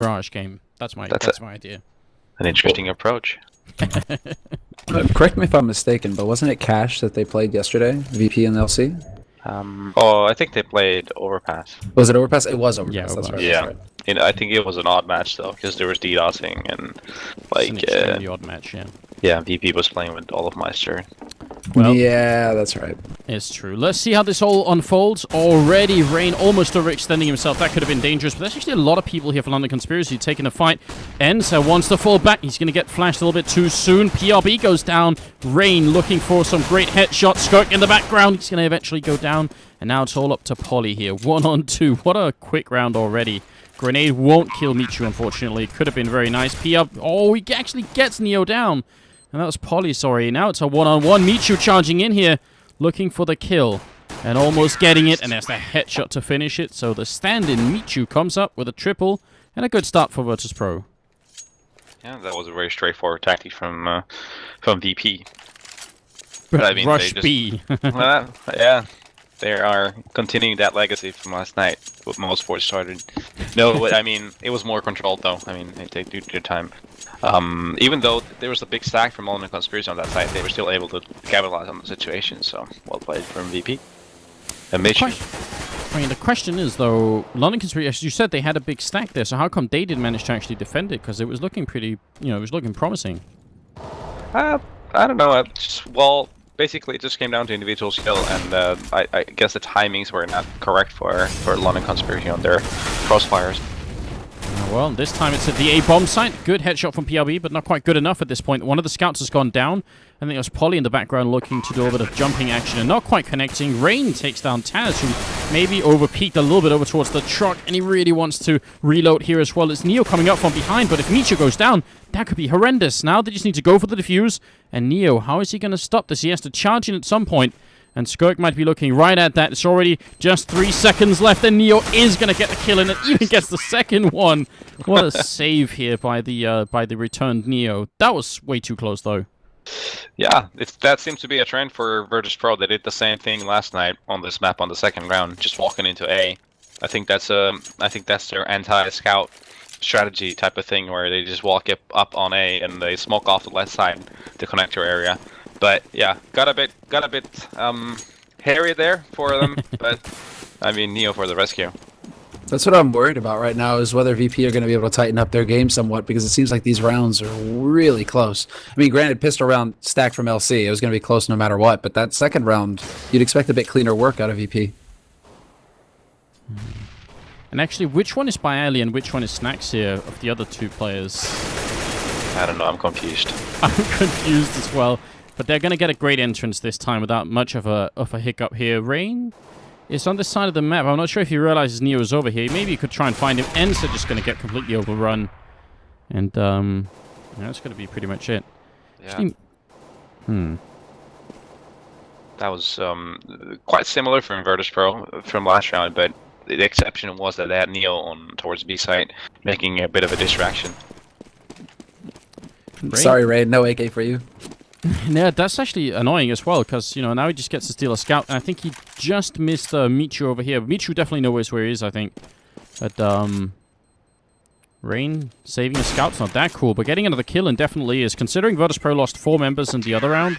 barrage game. That's my idea. An interesting approach. Correct me if I'm mistaken, but wasn't it Cash that they played yesterday? VP and LC? I think they played Overpass. Was it Overpass? It was Overpass. Yeah, that's right. Yeah. That's right. I think it was an odd match though, because there was DDoSing and It's an extremely odd match, yeah. yeah, VP was playing with all of Meister. Well, yeah, that's right. It's true. Let's see how this all unfolds. Already, Rain almost overextending himself. That could have been dangerous, but there's actually a lot of people here for London Conspiracy taking a fight. Enzo wants to fall back. He's going to get flashed a little bit too soon. PRB goes down. Rain looking for some great headshots. Skirk in the background. He's going to eventually go down. And now it's all up to Polly here. 1-on-2. What a quick round already. Grenade won't kill Michu, unfortunately. Could have been very nice. Oh, he actually gets Neo down. And that was Polly, sorry. Now it's a 1-on-1. Michu charging in here, looking for the kill. And almost getting it. And there's the headshot to finish it. So the stand-in Michu comes up with a triple. And a good start for Virtus.pro. Yeah, that was a very straightforward tactic from VP. But I mean, Rush B. Yeah. They are continuing that legacy from last night, what most sports started. No, I mean, it was more controlled though. I mean, they do their time. Even though there was a big stack from London Conspiracy on that side, they were still able to capitalize on the situation, so well played from VP. And Mitchell. I mean, the question is, though, London Conspiracy, as you said, they had a big stack there, so how come they didn't manage to actually defend it? Because it was looking pretty, it was looking promising. I don't know, well, basically it just came down to individual skill, and I guess the timings were not correct for London Conspiracy on their crossfires. Well, this time it's at the A-bomb site. Good headshot from PRB, but not quite good enough at this point. One of the scouts has gone down. I think it was Polly in the background looking to do a bit of jumping action and not quite connecting. Rain takes down Taz, who maybe overpeaked a little bit over towards the truck, and he really wants to reload here as well. It's Neo coming up from behind, but if Michu goes down, that could be horrendous. Now they just need to go for the defuse, and Neo, how is he going to stop this? He has to charge in at some point. And Skirk might be looking right at that. It's already just 3 seconds left, and Neo is going to get the kill, and it even gets the second one. What a save here by the returned Neo. That was way too close, though. Yeah, that seems to be a trend for Virtus.pro. They did the same thing last night on this map on the second round, just walking into A. I think that's their anti-scout strategy type of thing, where they just walk up on A and they smoke off the left side, the connector area. But yeah, got a bit hairy there for them, but I mean, Neo for the rescue. That's what I'm worried about right now, is whether VP are going to be able to tighten up their game somewhat, because it seems like these rounds are really close. I mean, granted, pistol round stacked from LC, it was going to be close no matter what, but that second round, you'd expect a bit cleaner work out of VP. And actually, which one is Bialy and which one is Snacks here of the other two players? I don't know, I'm confused. I'm confused as well. But they're going to get a great entrance this time without much of a hiccup here. Rain is on this side of the map. I'm not sure if he realizes Neo is over here. Maybe he could try and find him. Enzo just going to get completely overrun. And that's going to be pretty much it. Yeah. Actually, That was quite similar from Virtus.pro from last round, but the exception was that they had Neo on towards B site, making a bit of a distraction. Rain? Sorry, Ray, no AK for you. Yeah, that's actually annoying as well, because, now he just gets to steal a scout. And I think he just missed Michu over here. Michu definitely knows where he is, I think. But, Rain saving a scout's not that cool, but getting another kill and definitely is. Considering Virtus.pro lost 4 members in the other round,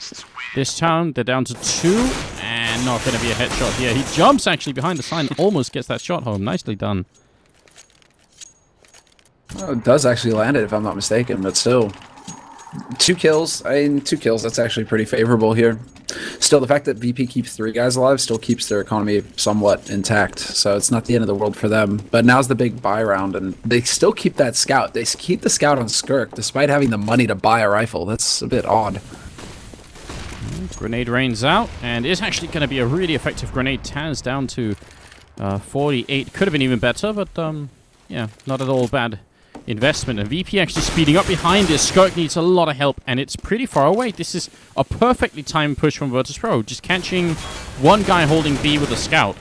this time they're down to 2, and not going to be a headshot here. He jumps actually behind the sign, almost gets that shot home. Nicely done. Oh, it does actually land it, if I'm not mistaken, but still. 2 kills. I mean, 2 kills, that's actually pretty favorable here. Still, the fact that VP keeps 3 guys alive still keeps their economy somewhat intact, so it's not the end of the world for them. But now's the big buy round, and they still keep that scout. They keep the scout on Skirk, despite having the money to buy a rifle. That's a bit odd. Grenade rains out, and it's actually going to be a really effective grenade. Taz down to 48. Could have been even better, but yeah, not at all bad investment. And VP actually speeding up behind this. Skirk needs a lot of help, and it's pretty far away. This is a perfectly timed push from Virtus.pro, just catching one guy holding B with a scout.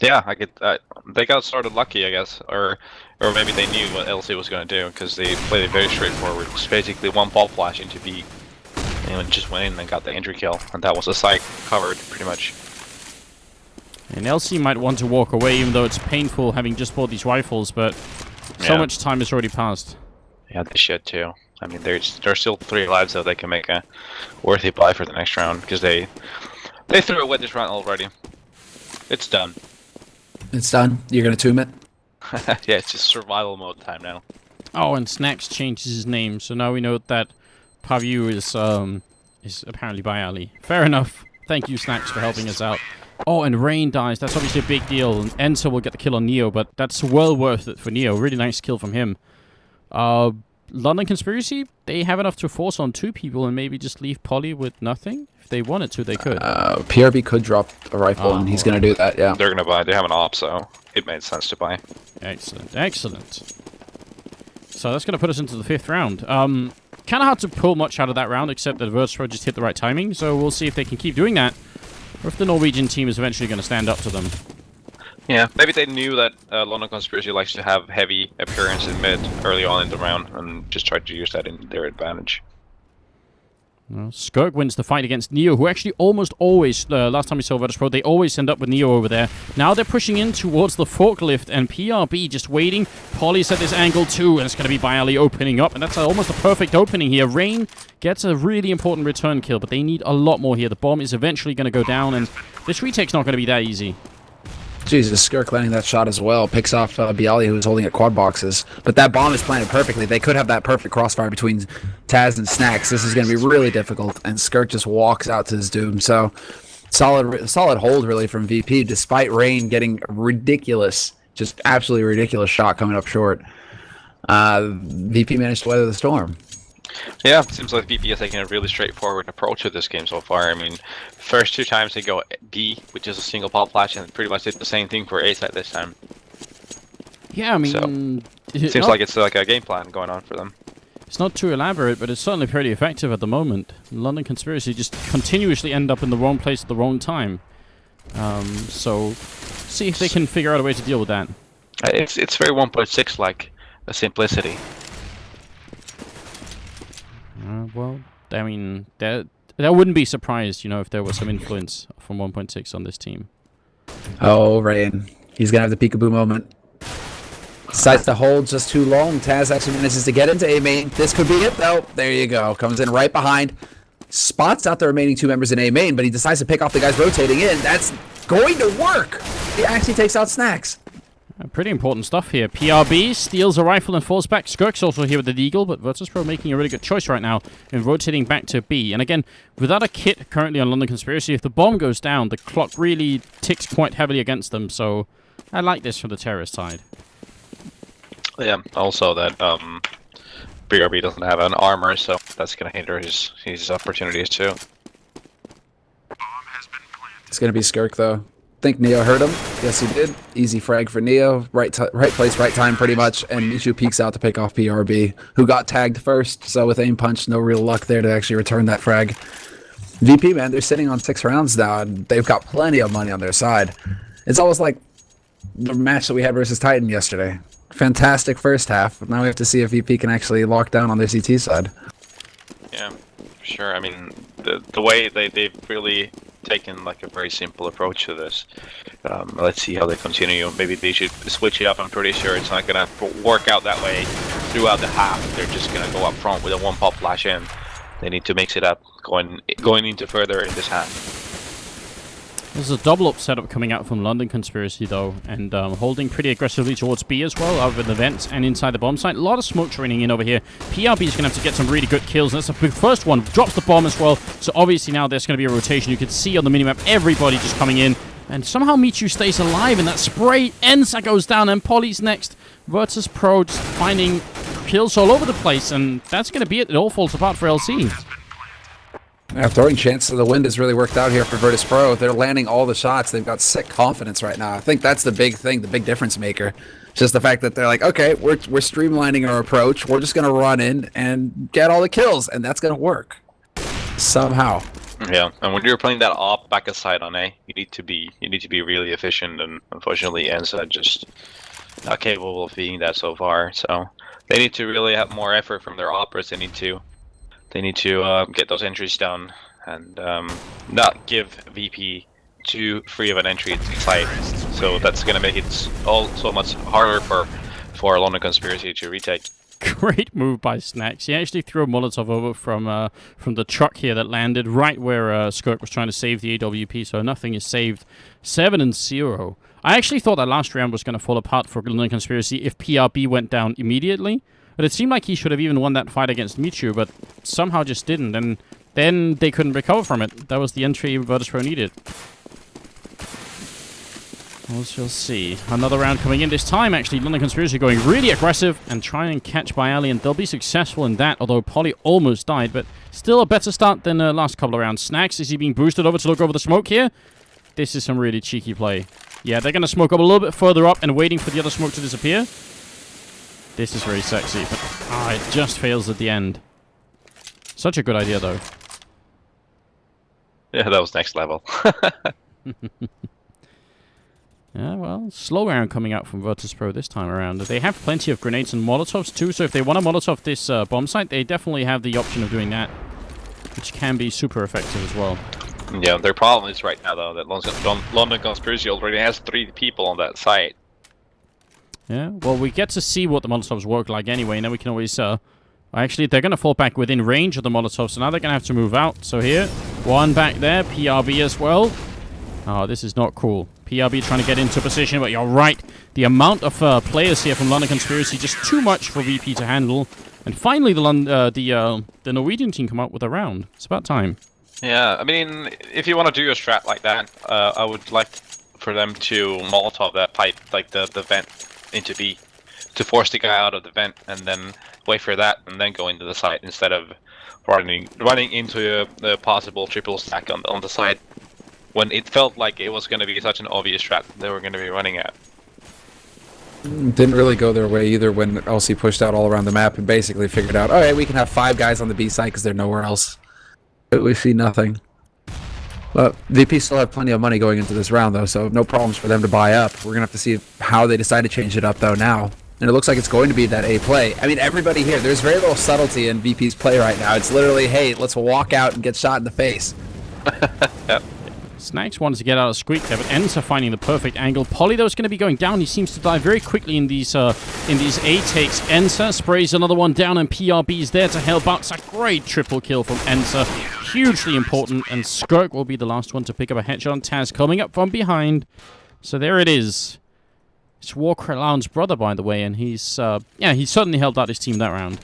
Yeah, they got started lucky, I guess, or maybe they knew what LC was going to do, because they played it very straightforward. It's basically one ball flash into B, and just went in and got the entry kill, and that was a site covered pretty much. And LC might want to walk away, even though it's painful having just bought these rifles, but so much time has already passed. Yeah, they should too. I mean, there's still 3 lives, so they can make a worthy buy for the next round, because they threw away this round already. It's done. It's done. You're gonna tomb it. Yeah, it's just survival mode time now. Oh, and Snacks changes his name, so now we know that Pavu is apparently by Ali. Fair enough. Thank you, Snacks, for helping us out. Oh, and Rain dies. That's obviously a big deal. And Enzo will get the kill on Neo, but that's well worth it for Neo. Really nice kill from him. London Conspiracy, they have enough to force on 2 people and maybe just leave Polly with nothing. If they wanted to, they could. PRB could drop a rifle, and he's going to do that, yeah. They're going to buy. They have an op, so it made sense to buy. Excellent, excellent. So that's going to put us into the 5th round. Kind of hard to pull much out of that round, except that Virtus.pro just hit the right timing. So we'll see if they can keep doing that, or if the Norwegian team is eventually going to stand up to them. Yeah, maybe they knew that London Conspiracy likes to have heavy appearance in mid early on in the round, and just tried to use that in their advantage. Well, Skirk wins the fight against Neo, who actually almost always, last time we saw Virtus.pro, they always end up with Neo over there. Now they're pushing in towards the forklift, and PRB just waiting. Polly's at this angle too, and it's going to be Bialy opening up, and that's almost a perfect opening here. Rain gets a really important return kill, but they need a lot more here. The bomb is eventually going to go down, and this retake's not going to be that easy. Jesus, Skirk landing that shot as well. Picks off Bialy, who was holding at quad boxes. But that bomb is planted perfectly. They could have that perfect crossfire between Taz and Snacks. This is going to be really difficult, and Skirk just walks out to his doom. So, solid hold, really, from VP, despite Rain getting a ridiculous, just absolutely ridiculous shot coming up short. VP managed to weather the storm. Yeah, it seems like VP is taking a really straightforward approach to this game so far. I mean, first 2 times they go B, which is a single pop flash, and pretty much did the same thing for A side this time. Yeah, I mean... So, it seems like it's like a game plan going on for them. It's not too elaborate, but it's certainly pretty effective at the moment. London Conspiracy just continuously end up in the wrong place at the wrong time. So, see if they can figure out a way to deal with that. It's very 1.6 like, a simplicity. Well, I mean, that wouldn't be surprised, you know, if there was some influence from 1.6 on this team. Oh, Rain. He's going to have the peekaboo moment. Decides to hold just too long. Taz actually manages to get into A main. This could be it, though. There you go. Comes in right behind. Spots out the remaining 2 members in A main, but he decides to pick off the guys rotating in. That's going to work. He actually takes out Snacks. Pretty important stuff here. PRB steals a rifle and falls back. Skirk's also here with the Deagle, but Virtus.pro making a really good choice right now in rotating back to B. And again, without a kit currently on London Conspiracy, if the bomb goes down, the clock really ticks quite heavily against them. So I like this from the terrorist side. Yeah, also that BRB doesn't have an armor, so that's going to hinder his opportunities too. It's going to be Skirk, though. Think Neo hurt him. Yes, he did. Easy frag for Neo. Right place, right time, pretty much. And Michu peeks out to pick off PRB, who got tagged first. So with aim punch, no real luck there to actually return that frag. VP, man, they're sitting on 6 rounds now, and they've got plenty of money on their side. It's almost like the match that we had versus Titan yesterday. Fantastic first half. But now we have to see if VP can actually lock down on their CT side. Yeah, for sure. I mean, the way they've really taken like a very simple approach to this. Let's see how they continue. Maybe they should switch it up. I'm pretty sure it's not gonna work out that way throughout the half. They're just gonna go up front with a 1 pop flash in. They need to mix it up going into further in this half. There's a double up setup coming out from London Conspiracy though, and holding pretty aggressively towards B as well, over the vents and inside the bomb site. A lot of smoke training in over here. PRB is going to have to get some really good kills, and that's the first one. Drops the bomb as well, so obviously now there's going to be a rotation. You can see on the minimap everybody just coming in, and somehow Michu stays alive, and that spray Ensa goes down, and Polly's next. Virtus.pro just finding kills all over the place, and that's going to be it. It all falls apart for LC. Yeah, throwing chance to the wind has really worked out here for Virtus.pro. They're landing all the shots. They've got sick confidence right now. I think that's the big thing, the big difference maker. Just the fact that they're like, okay, we're streamlining our approach. We're just going to run in and get all the kills, and that's going to work somehow. Yeah, and when you're playing that op back aside on A, you need to be really efficient, and unfortunately Ensa just not capable of being that so far. So they need to really have more effort from their operas. They need to get those entries done and not give VP too free of an entry to site, so that's gonna make it all so much harder for London Conspiracy to retake. Great move by Snacks. He actually threw a Molotov over from the truck here that landed right where Skirk was trying to save the AWP, so nothing is saved. 7-0. I actually thought that last round was going to fall apart for London Conspiracy if PRB went down immediately, but it seemed like he should have even won that fight against Michu, but somehow just didn't, and then they couldn't recover from it. That was the entry Virtus.pro needed. We shall see. Another round coming in. This time, actually, London Conspiracy going really aggressive and trying and catch by Ali, and they'll be successful in that, although Polly almost died, but still a better start than the last couple of rounds. Snacks, is he being boosted over to look over the smoke here? This is some really cheeky play. Yeah, they're going to smoke up a little bit further up and waiting for the other smoke to disappear. This is very sexy, but it just fails at the end. Such a good idea, though. Yeah, that was next level. Yeah, well, slow round coming out from Virtus.pro this time around. They have plenty of grenades and Molotovs too, so if they want to Molotov this bomb site, they definitely have the option of doing that, which can be super effective as well. Yeah, their problem is right now, though, that London Conspiracy already has 3 people on that site. Yeah, well, we get to see what the Molotovs work like anyway, and then we can always... Actually, they're going to fall back within range of the Molotovs, so now they're going to have to move out. So here, one back there, PRB as well. Oh, this is not cool. PRB trying to get into position, but you're right. The amount of players here from London Conspiracy, just too much for VP to handle. And finally, the Norwegian team come out with a round. It's about time. Yeah, I mean, if you want to do a strat like that, I would like for them to Molotov that pipe, like the vent into B, to force the guy out of the vent, and then wait for that, and then go into the site instead of running into a possible triple stack on the side. When it felt like it was going to be such an obvious strat they were going to be running at. Didn't really go their way either when LC pushed out all around the map and basically figured out, all right, we can have 5 guys on the B site because they're nowhere else. But we see nothing. But VP still have plenty of money going into this round, though, so no problems for them to buy up. We're going to have to see how they decide to change it up, though, now. And it looks like it's going to be that A play. I mean, everybody here, there's very little subtlety in VP's play right now. It's literally, hey, let's walk out and get shot in the face. Yep. Snacks wanted to get out of Squeak there, but Ensa finding the perfect angle. Polly, though, is going to be going down. He seems to die very quickly in these A takes. Ensa sprays another one down, and PRB is there to help out. It's a great triple kill from Ensa. Hugely important, and Skirk will be the last one to pick up a headshot on Taz coming up from behind. So there it is. It's Warcrown's brother, by the way, and he's he certainly helped out his team that round.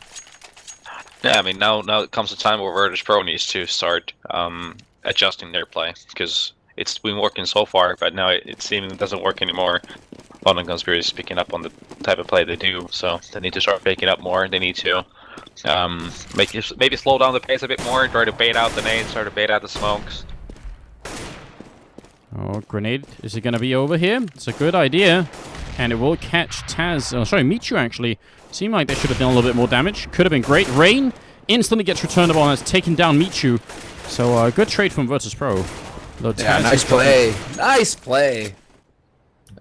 Yeah, I mean, now it comes a time where Virtus.pro needs to start adjusting their play, because it's been working so far, but now it seems it doesn't work anymore. London Conspiracy is picking up on the type of play they do, so they need to start picking up more. They need to maybe slow down the pace a bit more, try to bait out the nades, try to bait out the smokes. Oh, grenade. Is it going to be over here? It's a good idea. And it will catch Taz. Oh, sorry, Michu, actually. Seemed like they should have done a little bit more damage. Could have been great. Rain instantly gets returnable and has taken down Michu. So, good trade from Virtus.pro. Yeah, nice play. Nice play.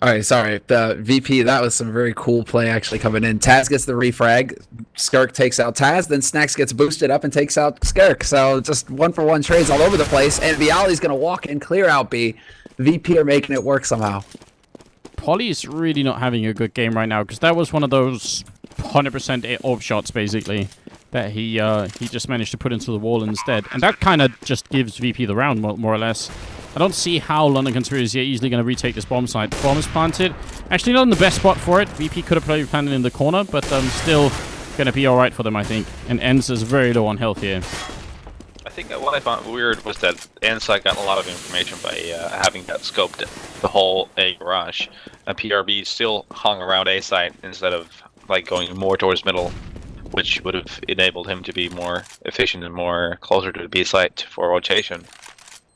All right, sorry. VP, that was some very cool play actually coming in. Taz gets the refrag. Skirk takes out Taz. Then Snacks gets boosted up and takes out Skirk. So just 1-for-1 trades all over the place. And Viali's going to walk and clear out B. VP are making it work somehow. Polly's really not having a good game right now, because that was one of those 100% AWP shots, basically, that he just managed to put into the wall instead. And that kind of just gives VP the round, more or less. I don't see how London Conspiracy are easily going to retake this bomb site. The bomb is planted. Actually, not in the best spot for it. VP could have probably planted in the corner, but still going to be alright for them, I think. And Ensa is very low on health here. I think that what I found weird was that Ensa got a lot of information by having that scoped the whole A garage. And PRB still hung around A site instead of like going more towards middle, which would have enabled him to be more efficient and more closer to the B site for rotation.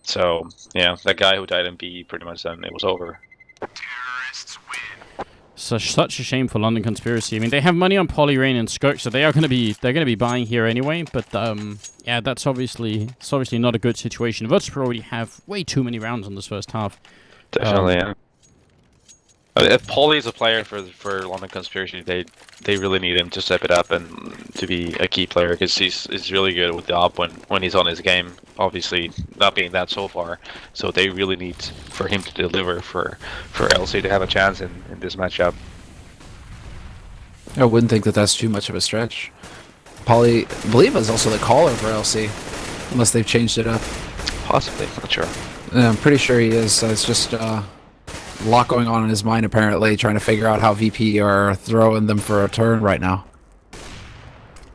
So, yeah, that guy who died in B, pretty much then it was over. Such a shame for London Conspiracy. I mean, they have money on Poly, Rain, and Skirk, so they're going to be buying here anyway. But yeah, it's obviously not a good situation. Virtus.pro already have way too many rounds on this first half. Definitely, yeah. If Poly is a player for London Conspiracy, they really need him to step it up and to be a key player because he's really good with the op when he's on his game. Obviously, not being that so far, so they really need for him to deliver for LC to have a chance in this matchup. I wouldn't think that that's too much of a stretch. Polly, I believe, is also the caller for LC, unless they've changed it up. Possibly, not sure. Yeah, I'm pretty sure he is. It's just a lot going on in his mind, apparently, trying to figure out how VP are throwing them for a turn right now.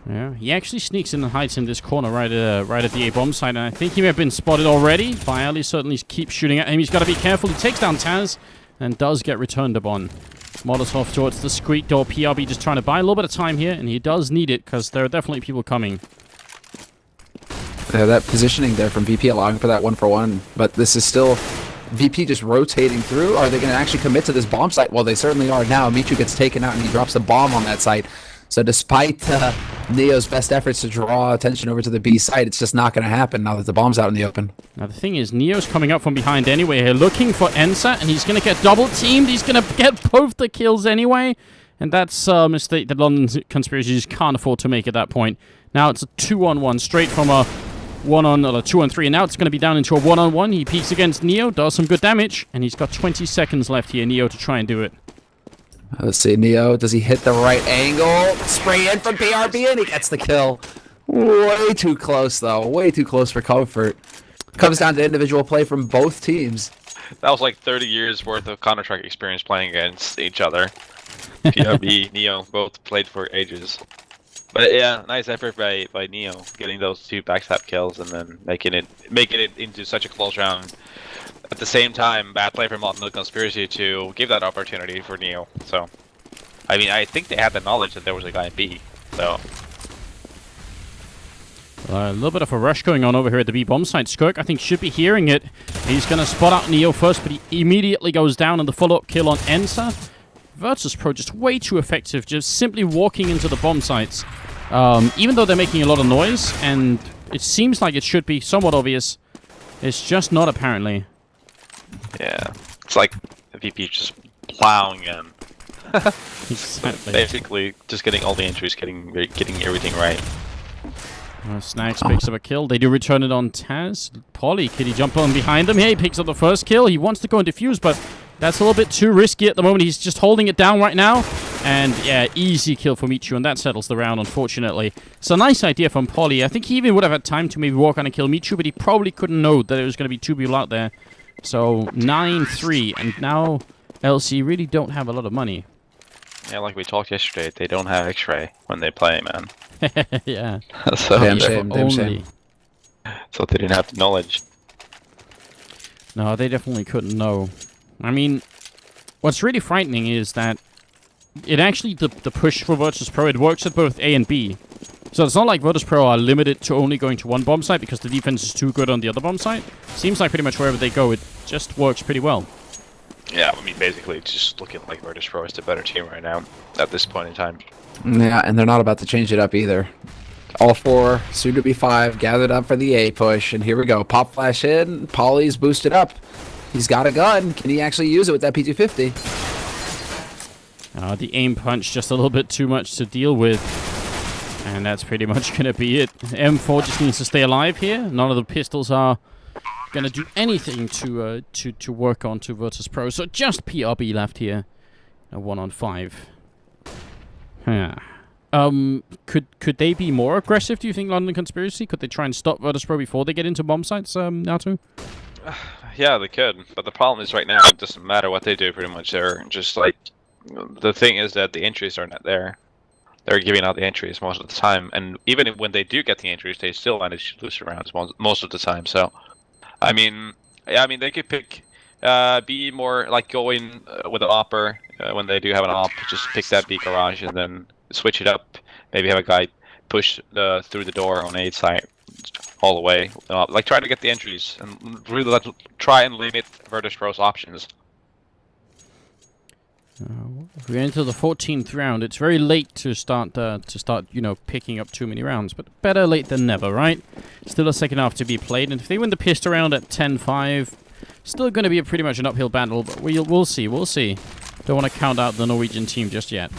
Yeah, he actually sneaks in and hides in this corner right at the A-bomb site, and I think he may have been spotted already. Bialy certainly keeps shooting at him. He's got to be careful. He takes down Taz and does get returned upon. Molotov towards the squeak door. PRB just trying to buy a little bit of time here, and he does need it because there are definitely people coming. Yeah, that positioning there from VP allowing for that 1-for-1, but this is still VP just rotating through. Are they going to actually commit to this bomb site? Well, they certainly are now. Michu gets taken out and he drops a bomb on that site. So despite Neo's best efforts to draw attention over to the B site, it's just not going to happen now that the bomb's out in the open. Now the thing is, Neo's coming up from behind anyway here, looking for Ensa, and he's going to get double teamed. He's going to get both the kills anyway, and that's a mistake that London Conspiracy just can't afford to make at that point. Now it's a 2-on-1, straight from a 2-on-3, and now it's going to be down into a 1-on-1. He peeks against Neo, does some good damage, and he's got 20 seconds left here, Neo, to try and do it. Let's see, Neo, does he hit the right angle? Spray in from PRB and he gets the kill. Way too close, though. Way too close for comfort. Comes down to individual play from both teams. That was like 30 years worth of Counter-Strike experience playing against each other. PRB, Neo, both played for ages. But yeah, nice effort by Neo, getting those 2 backstab kills and then making it into such a close round. At the same time, bad play from London Conspiracy to give that opportunity for Neo. So, I mean, I think they had the knowledge that there was a guy in B. So, a little bit of a rush going on over here at the B bomb site. Skirk, I think, should be hearing it. He's going to spot out Neo first, but he immediately goes down on the follow-up kill on Ensa. Virtus.pro just way too effective, just simply walking into the bomb sites. Even though they're making a lot of noise, and it seems like it should be somewhat obvious, it's just not apparently. Yeah, it's like VP just plowing in. Exactly. Basically, just getting all the entries, getting everything right. Snags picks up a kill. They do return it on Taz. Polly, can he jump on behind them? Here, he picks up the first kill. He wants to go and defuse, but that's a little bit too risky at the moment. He's just holding it down right now. And yeah, easy kill for Michu, and that settles the round, unfortunately. It's a nice idea from Polly. I think he even would have had time to maybe walk on and kill Michu, but he probably couldn't know that there was going to be 2 people out there. So 9-3, and now LC really don't have a lot of money. Yeah, like we talked yesterday, they don't have X-ray when they play, man. Yeah. So damn shame. So they didn't have the knowledge. No, they definitely couldn't know. I mean, what's really frightening is that it actually, the push for Virtus.pro, it works at both A and B. So it's not like Virtus.pro are limited to only going to one bomb site because the defense is too good on the other bomb site. Seems like pretty much wherever they go, it just works pretty well. Yeah, I mean, basically, it's just looking like Virtus.pro is the better team right now at this point in time. Yeah, and they're not about to change it up either. All 4, soon to be 5, gathered up for the A push, and here we go. Pop flash in, Polly's boosted up. He's got a gun. Can he actually use it with that P250? The aim punch just a little bit too much to deal with. And that's pretty much going to be it. M4 just needs to stay alive here. None of the pistols are going to do anything to work on to Virtus.pro. So just PRB left here. A 1-on-5. Yeah. Could they be more aggressive, do you think, London Conspiracy? Could they try and stop Virtus.pro before they get into bomb sites now too? Yeah, they could. But the problem is right now, it doesn't matter what they do pretty much. They're just like... The thing is that the entries are not there. They're giving out the entries most of the time, and even when they do get the entries, they still manage to lose rounds most of the time. So, I mean, they could pick, be more like going with an opper when they do have an op. Just pick that B garage and then switch it up. Maybe have a guy push through the door on A side all the way. Like try to get the entries and really try and limit Virtus.pro's options. We're into the 14th round. It's very late to start, picking up too many rounds, but better late than never, right? Still a second half to be played, and if they win the pistol round at 10-5, still going to be pretty much an uphill battle, but we'll see. Don't want to count out the Norwegian team just yet.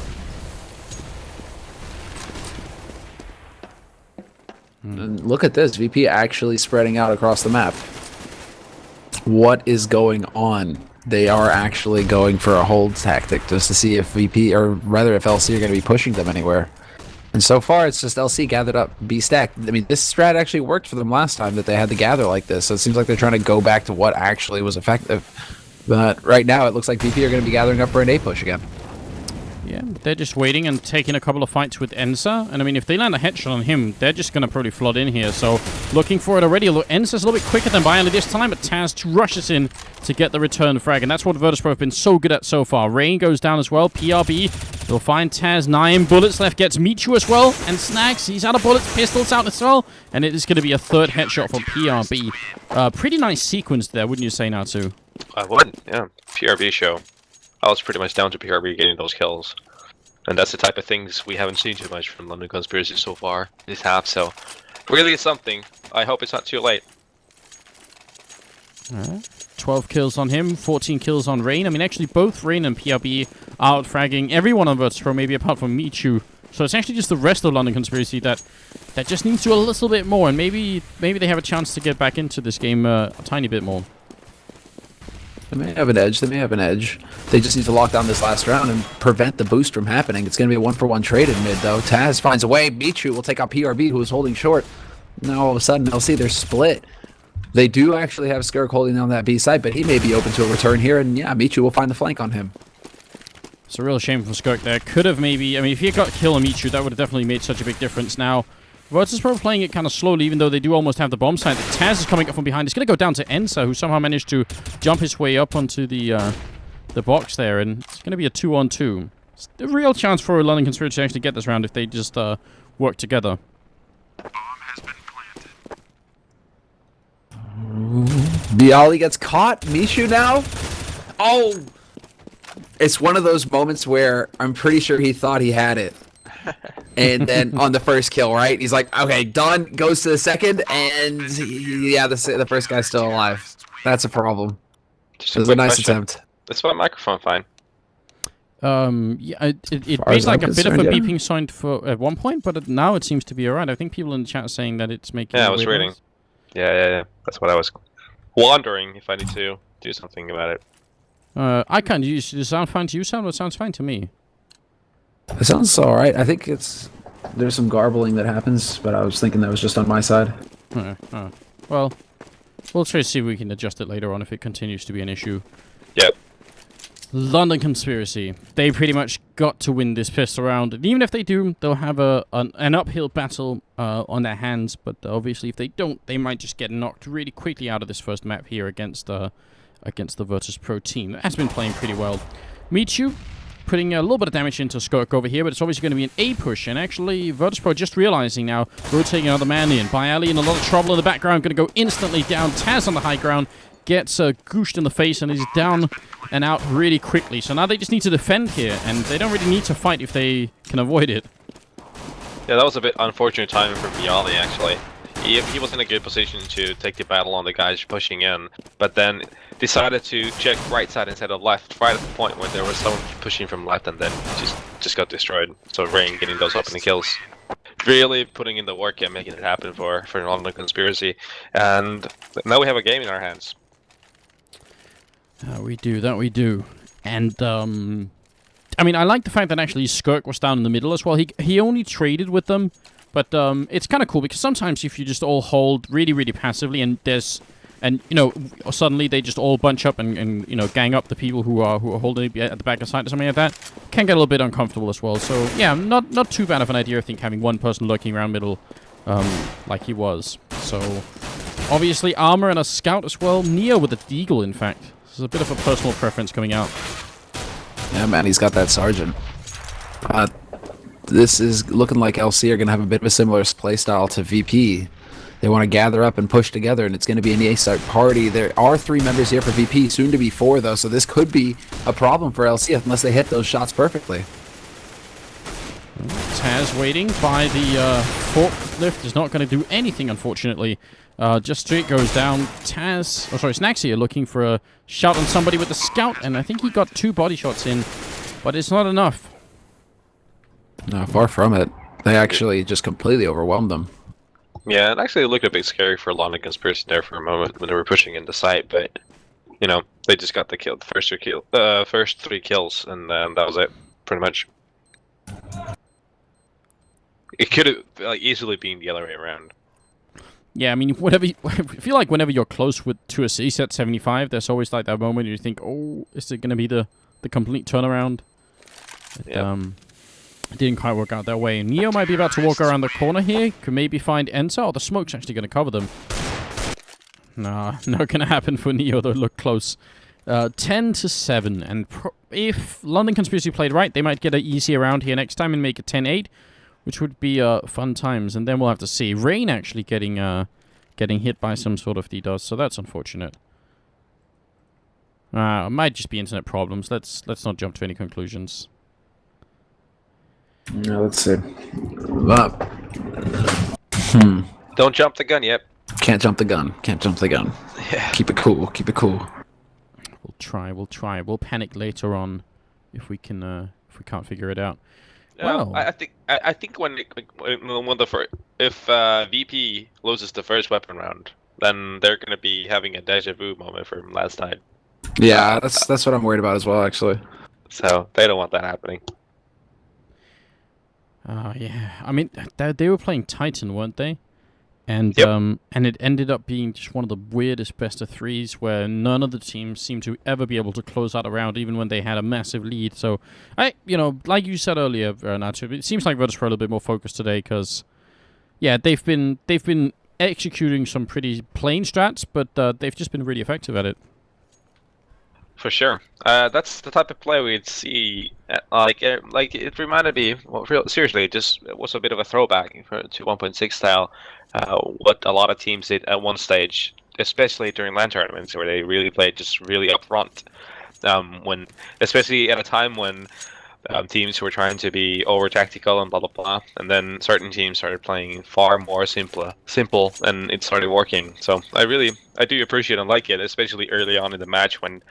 And look at this. VP actually spreading out across the map. What is going on? They are actually going for a hold tactic just to see if VP, or rather if LC are going to be pushing them anywhere. And so far, it's just LC gathered up B stack. I mean, this strat actually worked for them last time that they had to gather like this. So it seems like they're trying to go back to what actually was effective. But right now, it looks like VP are going to be gathering up for an A push again. Yeah, they're just waiting and taking a couple of fights with Ensa. And I mean, if they land a headshot on him, they're just going to probably flood in here. So looking for it already. Ensa's a little bit quicker than Bialy this time, but Taz rushes in to get the return frag. And that's what Virtus.pro have been so good at so far. Rain goes down as well. PRB, they'll find Taz. 9 bullets left. Gets Michu as well. And Snags, he's out of bullets. Pistols out as well. And it is going to be a third headshot from PRB. Pretty nice sequence there, wouldn't you say, Natsu? I would, yeah. PRB show. I was pretty much down to PRB getting those kills. And that's the type of things we haven't seen too much from London Conspiracy so far this half, so really it's something. I hope it's not too late. 12 kills on him, 14 kills on Rain. I mean, actually, both Rain and PRB are out-fragging everyone on Virtus.pro, maybe apart from Michu. So it's actually just the rest of London Conspiracy that just needs to do a little bit more, and maybe they have a chance to get back into this game a tiny bit more. They may have an edge. They may have an edge. They just need to lock down this last round and prevent the boost from happening. It's going to be a 1-for-1 trade in mid, though. Taz finds a way. Michu will take out PRB, who was holding short. Now, all of a sudden, LC, they're split. They do actually have Skirk holding down that B side, but he may be open to a return here, and yeah, Michu will find the flank on him. It's a real shame for Skirk there. Could have maybe... I mean, if he had got a kill on Michu, that would have definitely made such a big difference. Now, Virtus.pro playing it kind of slowly, even though they do almost have the bomb site. Taz is coming up from behind. It's going to go down to Ensa, who somehow managed to jump his way up onto the box there, and it's going to be a 2-on-2. It's a real chance for London Conspiracy to actually get this round if they just work together. Bialy gets caught. Michu now? Oh! It's one of those moments where I'm pretty sure he thought he had it. And then on the first kill, right? He's like, okay, done. Goes to the second, and yeah, the first guy's still alive. That's a problem. It was a nice attempt. Is my microphone fine? Yeah, it made like a bit of a beeping sound for at one point, but now it seems to be alright. I think people in the chat are saying that it's making. Yeah, I was reading. Yeah. That's what I was wondering if I need to do something about it. I can't use. Does it sound fine to you, Sound? It sounds fine to me. It sounds alright. I think there's some garbling that happens, but I was thinking that was just on my side. Well, we'll try to see if we can adjust it later on if it continues to be an issue. Yep. London Conspiracy. They pretty much got to win this pistol round. And even if they do, they'll have an uphill battle on their hands. But obviously, if they don't, they might just get knocked really quickly out of this first map here against the Virtus.pro team. That has been playing pretty well. Michu putting a little bit of damage into Skirk over here, but it's obviously going to be an A push. And actually, Virtus.pro just realizing now, rotating another man in. Bialy in a lot of trouble in the background, going to go instantly down. Taz on the high ground gets gooshed in the face and is down and out really quickly. So now they just need to defend here, and they don't really need to fight if they can avoid it. Yeah, that was a bit unfortunate timing for Bialy, actually. He was in a good position to take the battle on the guys pushing in, but then decided to check right side instead of left, right at the point when there was someone pushing from left, and then just got destroyed. So Rain getting those opening kills. Really putting in the work and making it happen for London Conspiracy. And now we have a game in our hands. We do. And, I mean, I like the fact that actually Skirk was down in the middle as well. He only traded with them, but it's kind of cool because sometimes if you just all hold really, really passively and you know, suddenly they just all bunch up and you know, gang up the people who are holding at the back of site or something like that, can get a little bit uncomfortable as well. So yeah, not too bad of an idea, I think, having one person lurking around middle like he was. So obviously armor and a scout as well. Neo with a deagle, in fact. This is a bit of a personal preference coming out. Yeah, man, he's got that sergeant. This is looking like LC are going to have a bit of a similar playstyle to VP. They want to gather up and push together, and it's going to be an A-start party. There are 3 members here for VP, soon to be 4, though, so this could be a problem for LC unless they hit those shots perfectly. Taz waiting by the forklift is not going to do anything, unfortunately. Just straight goes down. Taz, Snags here looking for a shot on somebody with the scout, and I think he got 2 body shots in, but it's not enough. No, far from it. They actually just completely overwhelmed them. Yeah, it actually looked a bit scary for London Conspiracy there for a moment when they were pushing in the site, but you know, they just got the kill, first three kills, and that was it, pretty much. It could have like, easily been the other way around. Yeah, I mean, I feel like whenever you're close to a C set 75, there's always like that moment you think, oh, is it going to be the complete turnaround? But, it didn't quite work out that way. Neo might be about to walk around the corner here. Could maybe find Enter. Oh, the smoke's actually going to cover them. Nah, not going to happen for Neo, though. Look close. 10-7. And if London Conspiracy played right, they might get an easy round here next time and make it 10-8. Which would be fun times, and then we'll have to see. Rain actually getting hit by some sort of DDoS, so that's unfortunate. It might just be internet problems. Let's not jump to any conclusions. Yeah, let's see. Don't jump the gun yet. Can't jump the gun. Can't jump the gun. Yeah. Keep it cool. Keep it cool. We'll try. We'll panic later on if we can if we can't figure it out. Well, I think if VP loses the first weapon round, then they're gonna be having a deja vu moment from last night. Yeah, that's what I'm worried about as well, actually. So they don't want that happening. Yeah. I mean, they were playing Titan, weren't they? And Yep. And it ended up being just one of the weirdest best of threes where none of the teams seemed to ever be able to close out a round, even when they had a massive lead. So like you said earlier, Nacho, it seems like Virtus.pro a little bit more focused today because, yeah, they've been executing some pretty plain strats, but they've just been really effective at it. For sure. That's the type of play we'd see. Like it reminded me. Well, seriously, it was a bit of a throwback to 1.6 style. What a lot of teams did at one stage, especially during LAN tournaments, where they really played just really upfront. Especially at a time when teams were trying to be over tactical and blah blah blah, and then certain teams started playing far more simple, and it started working. So I do appreciate and like it, especially early on in the match when,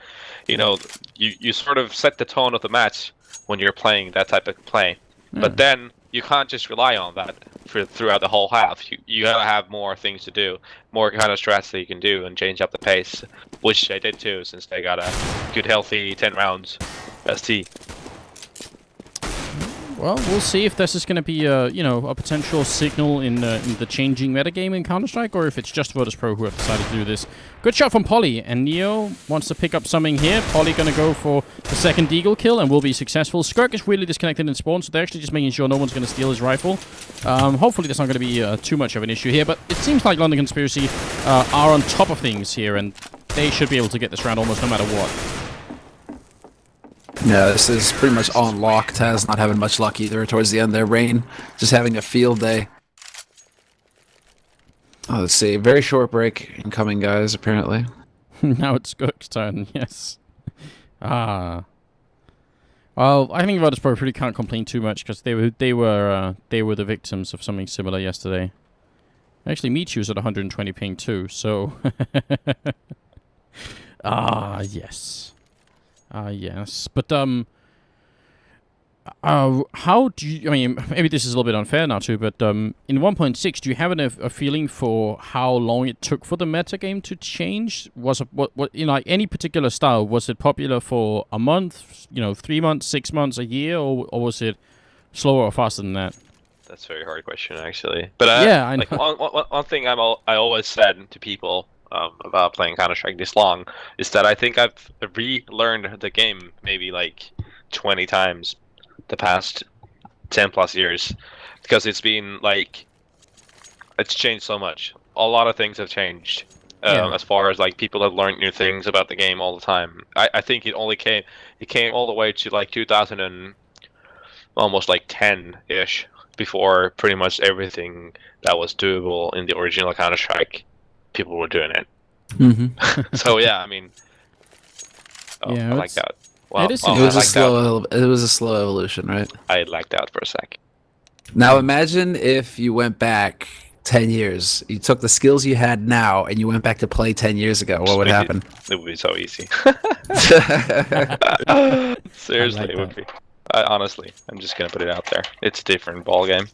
you sort of set the tone of the match when you're playing that type of play. But then you can't just rely on that throughout the whole half. You gotta have more things to do, more kind of strats that you can do, and change up the pace, which they did too, since they got a good healthy 10 rounds ST. Well, we'll see if this is going to be a potential signal in the changing metagame in Counter-Strike, or if it's just Virtus.pro who have decided to do this. Good shot from Polly, and Neo wants to pick up something here. Polly going to go for the second Deagle kill and will be successful. Skirk is really disconnected in spawn, so they're actually just making sure no one's going to steal his rifle. Hopefully that's not going to be too much of an issue here, but it seems like London Conspiracy are on top of things here, and they should be able to get this round almost no matter what. Yeah, this is pretty much on lock. Taz not having much luck either towards the end there. Rain just having a field day. Oh, let's see. Very short break incoming, guys, apparently. Now it's Skirk's turn, yes. Well, I think Virtus.pro really can't complain too much because they were the victims of something similar yesterday. Actually, Michu's at 120 ping too, so... yes. Yes. But, how do you... I mean, maybe this is a little bit unfair now, too, but in 1.6, do you have a feeling for how long it took for the metagame to change? Was it, like any particular style, was it popular for a month, 3 months, 6 months, a year, or was it slower or faster than that? That's a very hard question, actually. But yeah, I know. Like, one thing I always said to people about playing Counter-Strike this long is that I think I've relearned the game maybe like 20 times the past 10 plus years, because it's been like, it's changed so much. A lot of things have changed as far as like people have learned new things about the game all the time. I think it came all the way to like 2000 and almost like 10-ish before pretty much everything that was doable in the original Counter-Strike, people were doing it. Mm-hmm. So yeah, I mean, yeah, I like that. Well, it was a slow evolution, right? I liked that for a sec. Now imagine if you went back 10 years, you took the skills you had now, and you went back to play 10 years ago. What would happen? It would be so easy. Seriously, it would be. Honestly, I'm just gonna put it out there. It's a different ball game.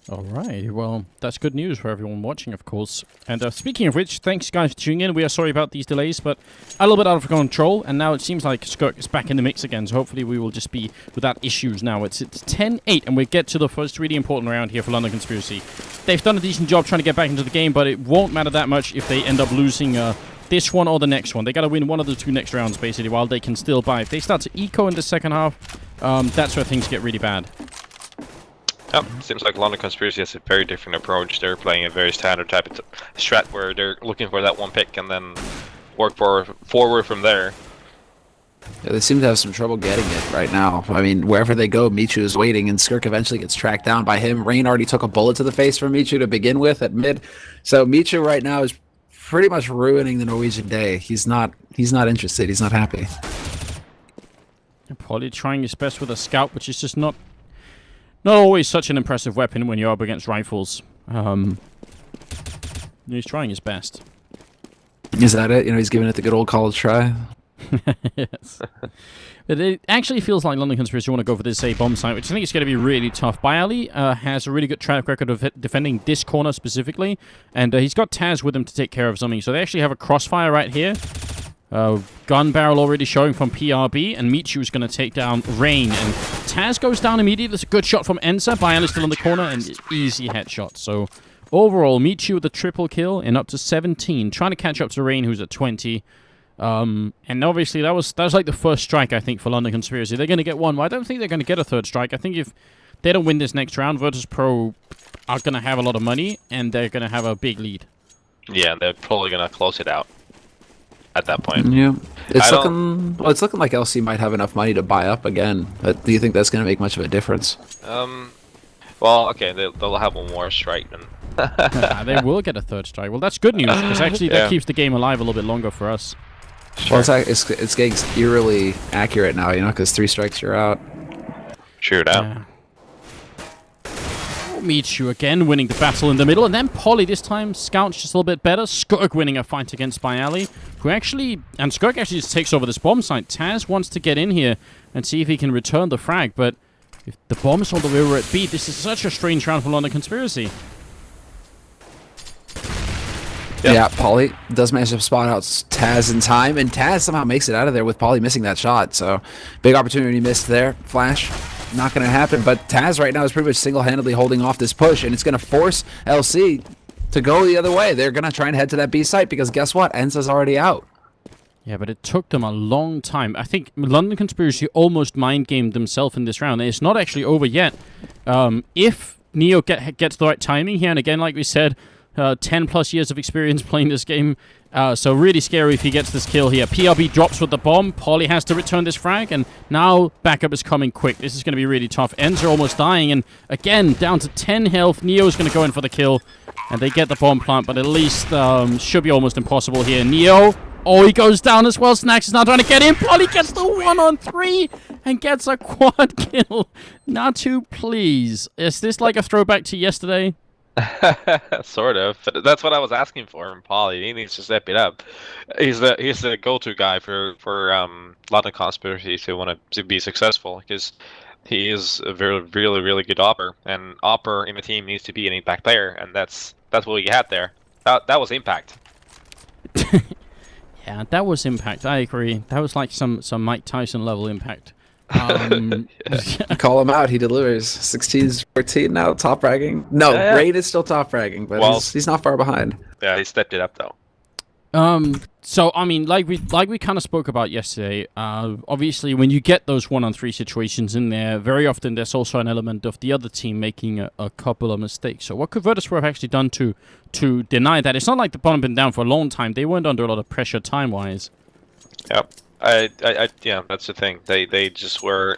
All right, well, that's good news for everyone watching, of course. And speaking of which, thanks guys for tuning in. We are sorry about these delays, but a little bit out of control, and now it seems like Skirk is back in the mix again, so hopefully we will just be without issues now. It's 10-8, and we get to the first really important round here for London Conspiracy. They've done a decent job trying to get back into the game, but it won't matter that much if they end up losing this one or the next one. They got to win one of the two next rounds, basically, while they can still buy. If they start to eco in the second half, that's where things get really bad. Yep, seems like London Conspiracy has a very different approach. They're playing a very standard type of strat where they're looking for that one pick and then work forward from there. Yeah, they seem to have some trouble getting it right now. I mean, wherever they go, Michu is waiting, and Skirk eventually gets tracked down by him. Rain already took a bullet to the face from Michu to begin with at mid. So Michu right now is pretty much ruining the Norwegian day. He's not interested. He's not happy. Probably trying his best with a scout, which is just not always such an impressive weapon when you're up against rifles. He's trying his best. Is that it? You know, he's giving it the good old college try. Yes. But it actually feels like London Conspiracy want to go for this A bomb site, which I think is going to be really tough. Bayali has a really good track record of defending this corner specifically, and he's got Taz with him to take care of something. So they actually have a crossfire right here. Gun barrel already showing from PRB, and Michu is going to take down Rain, and Taz goes down immediately. There's a good shot from Enza. Bayali still in the corner, and easy headshot. So overall, Michu with a triple kill and up to 17, trying to catch up to Rain, who's at 20. And obviously that was like the first strike, I think, for London Conspiracy. They're going to get one. Well, I don't think they're going to get a third strike. I think if they don't win this next round, Virtus.pro are going to have a lot of money, and they're going to have a big lead. Yeah, they're probably going to close it out at that point. Yeah, it's looking like LC might have enough money to buy up again. But do you think that's going to make much of a difference? Well, okay, they'll have one more strike then. They will get a third strike. Well, that's good news, because actually that keeps the game alive a little bit longer for us. Sure. Well, it's getting eerily accurate now, you know, because 3 strikes, you're out. True that. Yeah. Michu again winning the battle in the middle, and then Polly this time. Scout's just a little bit better. Skirk winning a fight against Bayali, and Skirk actually just takes over this bomb site. Taz wants to get in here and see if he can return the frag, but if the bomb's all the way over at B, this is such a strange round for London Conspiracy. Yeah, Polly does manage to spot out Taz in time, and Taz somehow makes it out of there with Polly missing that shot. So, big opportunity missed there. Flash, not going to happen. But Taz right now is pretty much single-handedly holding off this push, and it's going to force LC to go the other way. They're going to try and head to that B site because guess what? Enza's already out. Yeah, but it took them a long time. I think London Conspiracy almost mind-gamed themselves in this round, and it's not actually over yet. If Neo gets the right timing here, and again, like we said, 10 plus years of experience playing this game, so really scary if he gets this kill here. PRB drops with the bomb. Polly has to return this frag, and now backup is coming quick. This is going to be really tough. Ends are almost dying, and again, down to 10 health. Neo's going to go in for the kill, and they get the bomb plant, but at least should be almost impossible here. Neo, oh, he goes down as well. Snacks is now trying to get in. Polly gets the 1-on-3 and gets a quad kill. Natu, please. Is this like a throwback to yesterday? Sort of, but that's what I was asking for from Polly. He needs to step it up. He's the go-to guy for London Conspiracy to want to be successful, because he is a really good opper, and opper in the team needs to be an impact player, and that's what we had there. That was impact. Yeah, that was impact. I agree. That was like some Mike Tyson level impact. Call him out. He delivers. 16-14 now. Top fragging. No, yeah. Raid is still top fragging, but he's not far behind. Yeah, he stepped it up though. So I mean, like we kind of spoke about yesterday. Obviously, when you get those 1-on-3 situations in there, very often there's also an element of the other team making a couple of mistakes. So what could Virtus.pro have actually done to deny that? It's not like the bottom been down for a long time. They weren't under a lot of pressure time-wise. Yep. Yeah, that's the thing. They just were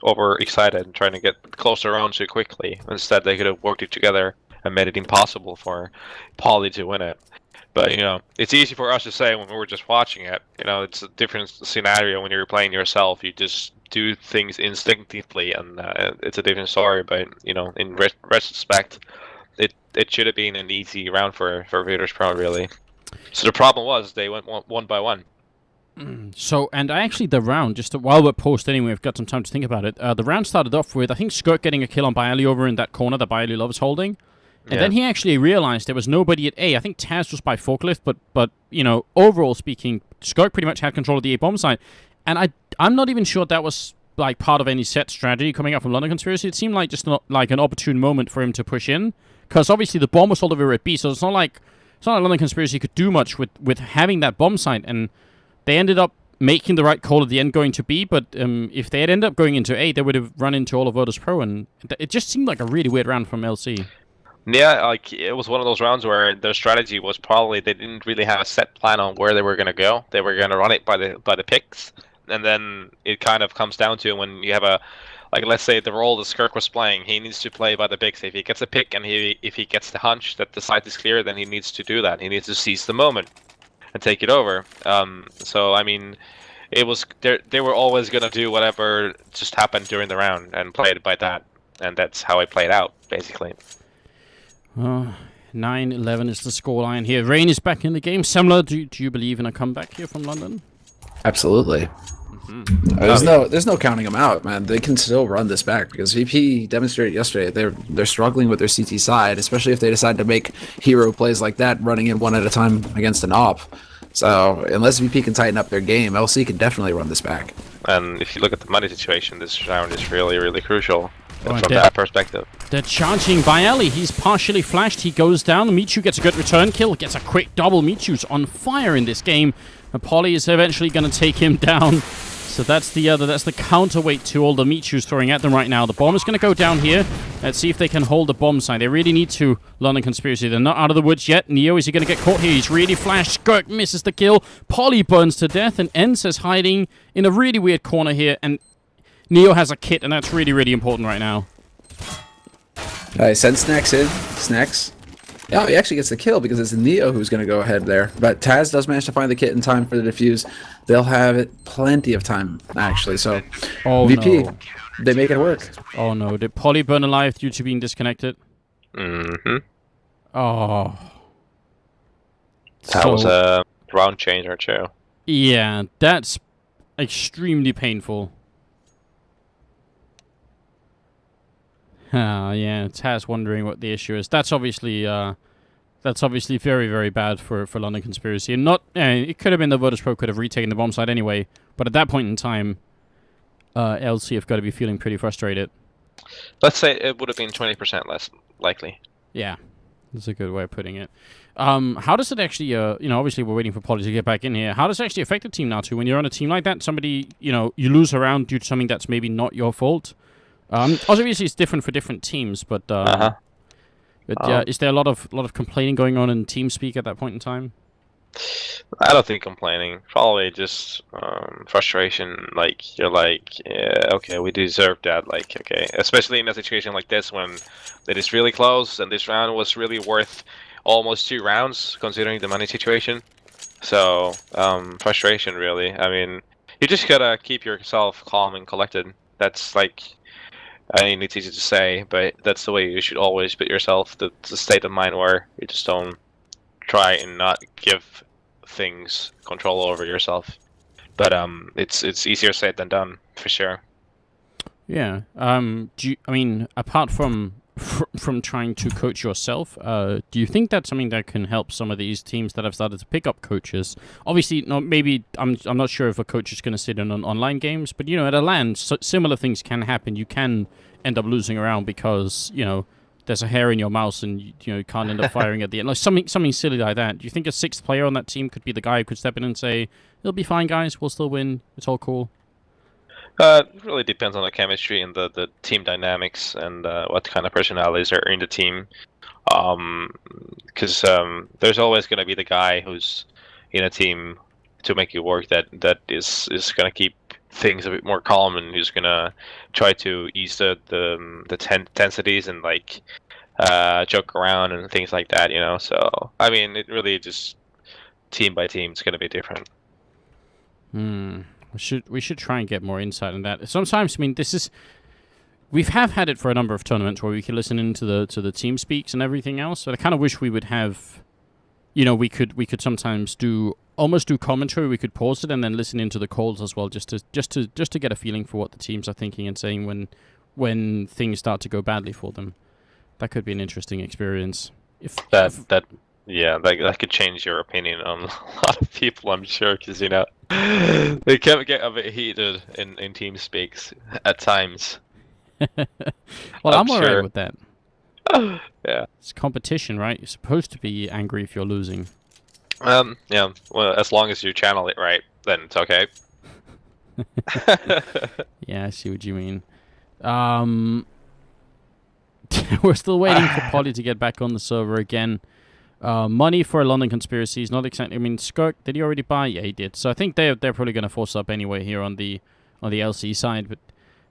overexcited and trying to get closer around too quickly. Instead, they could have worked it together and made it impossible for Polly to win it. But, you know, it's easy for us to say when we were just watching it. You know, it's a different scenario when you're playing yourself. You just do things instinctively, and it's a different story. But, you know, in retrospect, it should have been an easy round for Virtus.pro, really. So the problem was they went one by one. So, and actually the round, just while we're paused anyway, we've got some time to think about it. The round started off with, I think, Skirk getting a kill on Bailey over in that corner that Bailey loves holding. And then he actually realized there was nobody at A. I think Taz was by forklift, but you know, overall speaking, Skirk pretty much had control of the A bomb site. And I'm not even sure that was like part of any set strategy coming out from London Conspiracy. It seemed like just not like an opportune moment for him to push in, because obviously the bomb was all over at B, so it's not like London Conspiracy could do much with having that bomb site, and they ended up making the right call at the end going to B, but if they had ended up going into A, they would have run into all of Virtus.pro, and it just seemed like a really weird round from LC. Yeah, like it was one of those rounds where their strategy was probably they didn't really have a set plan on where they were going to go. They were going to run it by the picks, and then it kind of comes down to when you have a, like, let's say the role that Skirk was playing, he needs to play by the picks. If he gets a pick and if he gets the hunch that the site is clear, then he needs to do that. He needs to seize the moment and take it over. So I mean, it was they were always going to do whatever just happened during the round and play it by that, and that's how it played out basically. 9-11 is the scoreline here. Rain is back in the game. Semler, do you believe in a comeback here from London? Absolutely. There's no counting them out, man. They can still run this back because VP demonstrated yesterday they're struggling with their CT side, especially if they decide to make hero plays like that, running in one at a time against an op. So unless VP can tighten up their game, LC can definitely run this back. And if you look at the money situation, this round is really, really crucial. From that perspective. They're charging Bailey. He's partially flashed. He goes down. Michu gets a good return kill. Gets a quick double. Michu's on fire in this game. And Polly is eventually going to take him down. So that's the counterweight to all the Michu's throwing at them right now. The bomb is going to go down here. Let's see if they can hold the bomb side. They really need to. London Conspiracy. They're not out of the woods yet. Neo, is he going to get caught here? He's really flashed. Skirk misses the kill. Polly burns to death. And Ence is hiding in a really weird corner here. And Neo has a kit, and that's really, really important right now. Send Snacks in. Snacks. Oh, he actually gets the kill because it's Neo who's going to go ahead there. But Taz does manage to find the kit in time for the defuse. They'll have it plenty of time, actually. So, VP, they make it work. Oh, no. Did Polly burn alive due to being disconnected? Mm-hmm. Oh. That was a round changer, too. Yeah, that's extremely painful. Yeah, Taz wondering what the issue is. That's obviously very, very bad for London Conspiracy. And not, it could have been the Virtus.pro could have retaken the bomb site anyway. But at that point in time, LC have got to be feeling pretty frustrated. Let's say it would have been 20% less likely. Yeah, that's a good way of putting it. How does it actually, obviously we're waiting for Polly to get back in here. How does it actually affect the team now, too? When you're on a team like that, somebody, you lose a round due to something that's maybe not your fault. Obviously, it's different for different teams, but is there a lot of complaining going on in TeamSpeak at that point in time? I don't think complaining. Probably just frustration. Like you're like, yeah, okay, we deserve that. Like, okay, especially in a situation like this when it is really close and this round was really worth almost 2 rounds considering the money situation. So frustration, really. I mean, you just gotta keep yourself calm and collected. That's like. I mean, it's easy to say, but that's the way you should always put yourself. The state of mind where you just don't try and not give things control over yourself. But it's easier said than done, for sure. Yeah. Apart from trying to coach yourself, do you think that's something that can help some of these teams that have started to pick up coaches? Obviously, maybe I'm not sure if a coach is going to sit in on online games, but at a LAN, similar things can happen. You can end up losing around because there's a hair in your mouse and you can't end up firing at the end, like something silly like that. Do you think a 6th player on that team could be the guy who could step in and say, "It'll be fine, guys. We'll still win. It's all cool"? It really depends on the chemistry and the team dynamics and what kind of personalities are in the team. Because there's always going to be the guy who's in a team to make it work that is going to keep things a bit more calm and who's going to try to ease the tensities and like joke around and things like that. So I mean, it really just team by team is going to be different. We should try and get more insight on that. Sometimes, I mean, we've had it for a number of tournaments where we can listen into the team speaks and everything else. But I kind of wish we would have you know, we could sometimes almost do commentary. We could pause it and then listen into the calls as well, just to get a feeling for what the teams are thinking and saying when things start to go badly for them. That could be an interesting experience. That could change your opinion on a lot of people, I'm sure, because, you know, they can get a bit heated in team speaks at times. Well, I'm alright sure. with that. Yeah. It's competition, right? You're supposed to be angry if you're losing. Yeah. Well, as long as you channel it right, then it's okay. Yeah, I see what you mean. We're still waiting for Polly to get back on the server again. Money for a London conspiracy is not exactly. I mean, Skirk, did he already buy? Yeah, he did. So I think they're probably going to force up anyway here on the LC side. But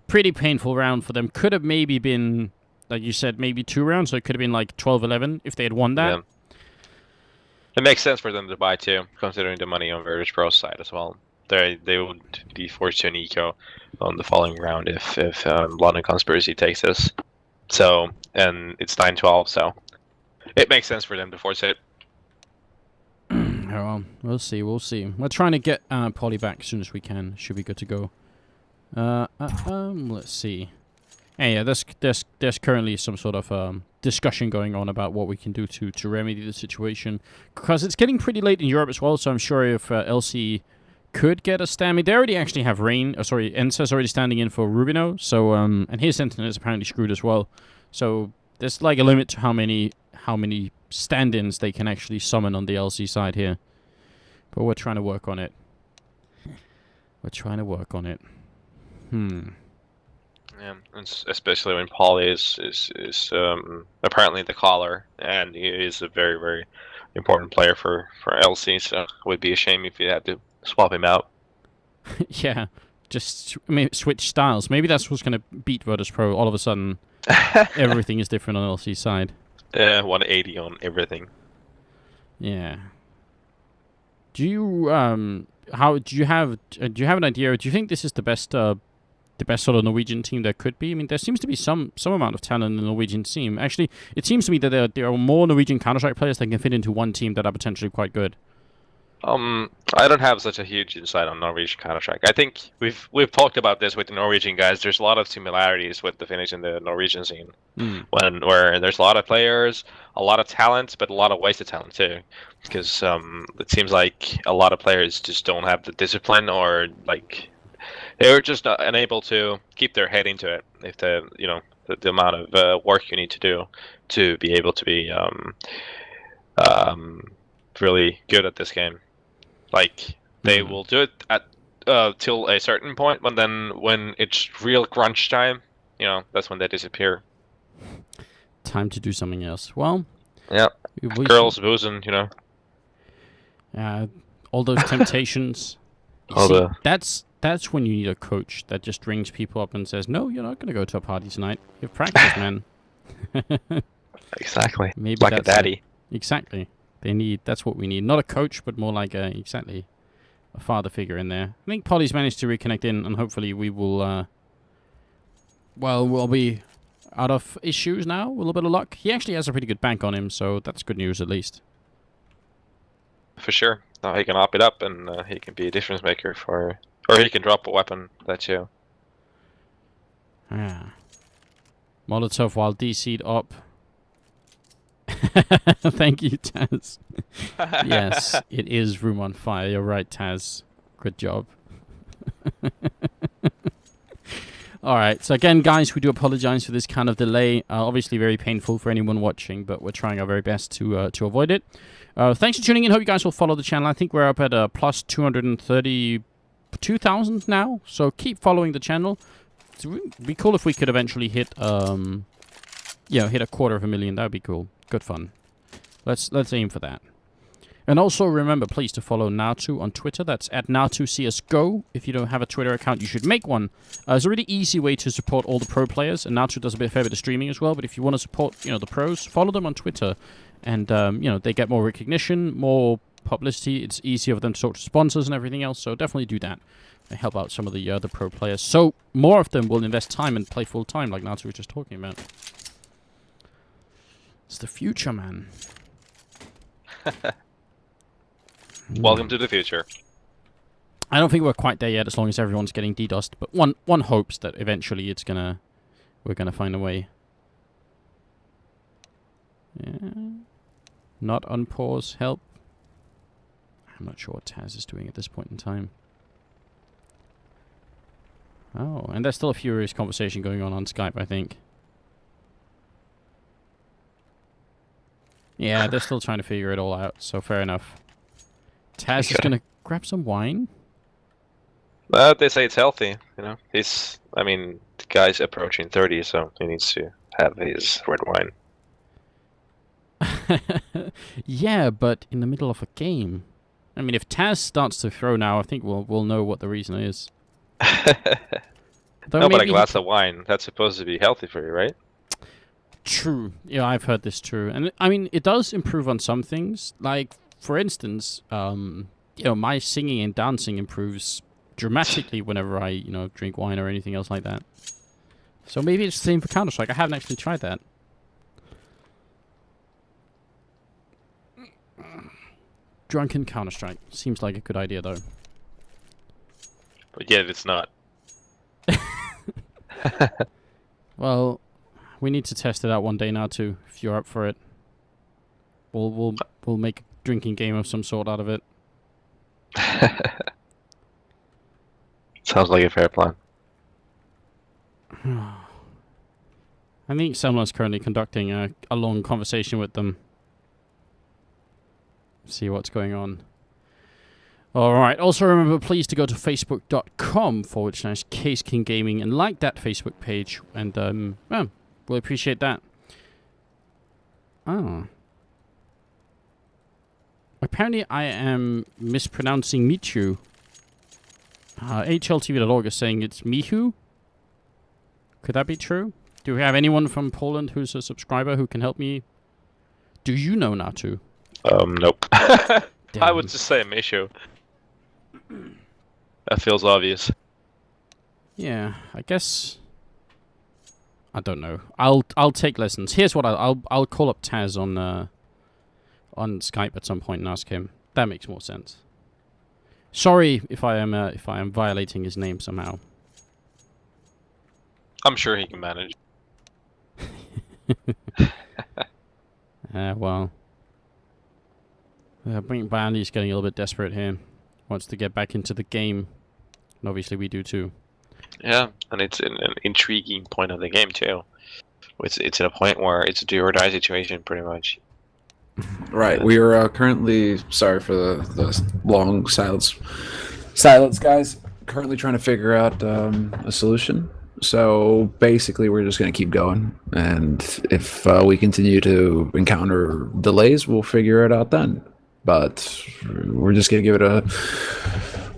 pretty painful round for them. Could have maybe been, like you said, maybe 2 rounds. So it could have been like 12-11 if they had won that. Yeah. It makes sense for them to buy too, considering the money on Virtus.pro side as well. They would be forced to an eco on the following round if London Conspiracy takes this. So, and it's 9-12, so it makes sense for them to force it. Well, we'll see. We're trying to get Polly back as soon as we can. Should be good to go. Let's see. Yeah, there's currently some sort of discussion going on about what we can do to remedy the situation, because it's getting pretty late in Europe as well. So I'm sure if LC could get a stand, they already actually have Rain. Ensa's already standing in for Rubino. So and his internet is apparently screwed as well. So there's like a limit to how many stand-ins they can actually summon on the LC side here. But we're trying to work on it. Yeah, especially when Polly is apparently the caller, and he is a very, very important player for LC. So it would be a shame if you had to swap him out. Yeah, just switch styles. Maybe that's what's going to beat Virtus.pro. All of a sudden, everything is different on LC side. 180 on everything. Yeah. Do you do you have an idea? Do you think this is the best sort of Norwegian team there could be? I mean, there seems to be some amount of talent in the Norwegian team. Actually, it seems to me that there are more Norwegian Counter-Strike players that can fit into one team that are potentially quite good. I don't have such a huge insight on Norwegian Counter-Strike. I think we've talked about this with the Norwegian guys. There's a lot of similarities with the Finnish and the Norwegian scene, where there's a lot of players, a lot of talent, but a lot of wasted talent too. Because it seems like a lot of players just don't have the discipline, or like they're just unable to keep their head into it. If the amount of work you need to do to be able to be really good at this game. Like, they will do it at till a certain point, but then when it's real crunch time, that's when they disappear. Time to do something else. Well, yeah, girls, boozing, all those temptations. That's when you need a coach that just rings people up and says, "No, you're not going to go to a party tonight. You've practiced, man." Exactly. Maybe like a daddy. Exactly. That's what we need. Not a coach, but more like a father figure in there. I think Polly's managed to reconnect in, and hopefully we will, we'll be out of issues now. A little bit of luck. He actually has a pretty good bank on him, so that's good news at least. For sure. Now he can op it up, and he can be a difference maker or he can drop a weapon. That's you. Yeah. Molotov while DC'd up. Thank you, Taz. Yes, it is Room on Fire. You're right, Taz. Good job. Alright, so again, guys, we do apologize for this kind of delay. Obviously very painful for anyone watching, but we're trying our very best to avoid it. Thanks for tuning in. Hope you guys will follow the channel. I think we're up at plus 232,000 now, so keep following the channel. It would be cool if we could eventually hit 250,000. That would be cool. Good fun. Let's aim for that. And also remember, please, to follow Naatu on Twitter. That's at NaatuCSGO. If you don't have a Twitter account, you should make one. It's a really easy way to support all the pro players, and Naatu does a fair bit of streaming as well. But if you want to support, the pros, follow them on Twitter, and they get more recognition, more publicity. It's easier for them to talk to sponsors and everything else. So definitely do that. They help out some of the pro players. So more of them will invest time and play full time, like Naatu was just talking about. It's the future, man. Welcome to the future. I don't think we're quite there yet, as long as everyone's getting DDoSed. But one hopes that eventually we're gonna find a way. Yeah. Not unpause help. I'm not sure what Taz is doing at this point in time. Oh, and there's still a furious conversation going on Skype, I think. Yeah, they're still trying to figure it all out, so fair enough. Taz is gonna grab some wine? They say it's healthy, you know. I mean, the guy's approaching 30, so he needs to have his red wine. Yeah, but in the middle of a game. I mean, if Taz starts to throw now, I think we'll know what the reason is. No, but a glass of wine, that's supposed to be healthy for you, right? True. Yeah, I've heard this true. And I mean, it does improve on some things. Like, for instance, my singing and dancing improves dramatically whenever I, drink wine or anything else like that. So maybe it's the same for Counter-Strike. I haven't actually tried that. Drunken Counter-Strike. Seems like a good idea, though. But yet it's not. Well, we need to test it out one day now, too, if you're up for it. We'll make a drinking game of some sort out of it. Sounds like a fair plan. I think someone's currently conducting a long conversation with them. See what's going on. Alright, also remember, please to go to facebook.com/Caseking Gaming and like that Facebook page. And, we'll appreciate that. Oh. Apparently I am mispronouncing Michu. HLTV.org is saying it's Mihu. Could that be true? Do we have anyone from Poland who's a subscriber who can help me? Do you know Natu? Nope. I would just say Mishu. That feels obvious. Yeah, I guess. I don't know. I'll take lessons. Here's what I'll call up Taz on Skype at some point and ask him. That makes more sense. Sorry if I am violating his name somehow. I'm sure he can manage. Well. Bandy's getting a little bit desperate here. Wants to get back into the game. And obviously we do too. Yeah, and it's an intriguing point of the game too. It's at a point where it's a do or die situation pretty much. Right. We are currently, sorry for the long silence, guys. Currently trying to figure out a solution. So basically, we're just going to keep going, and if we continue to encounter delays, we'll figure it out then. But we're just going to give it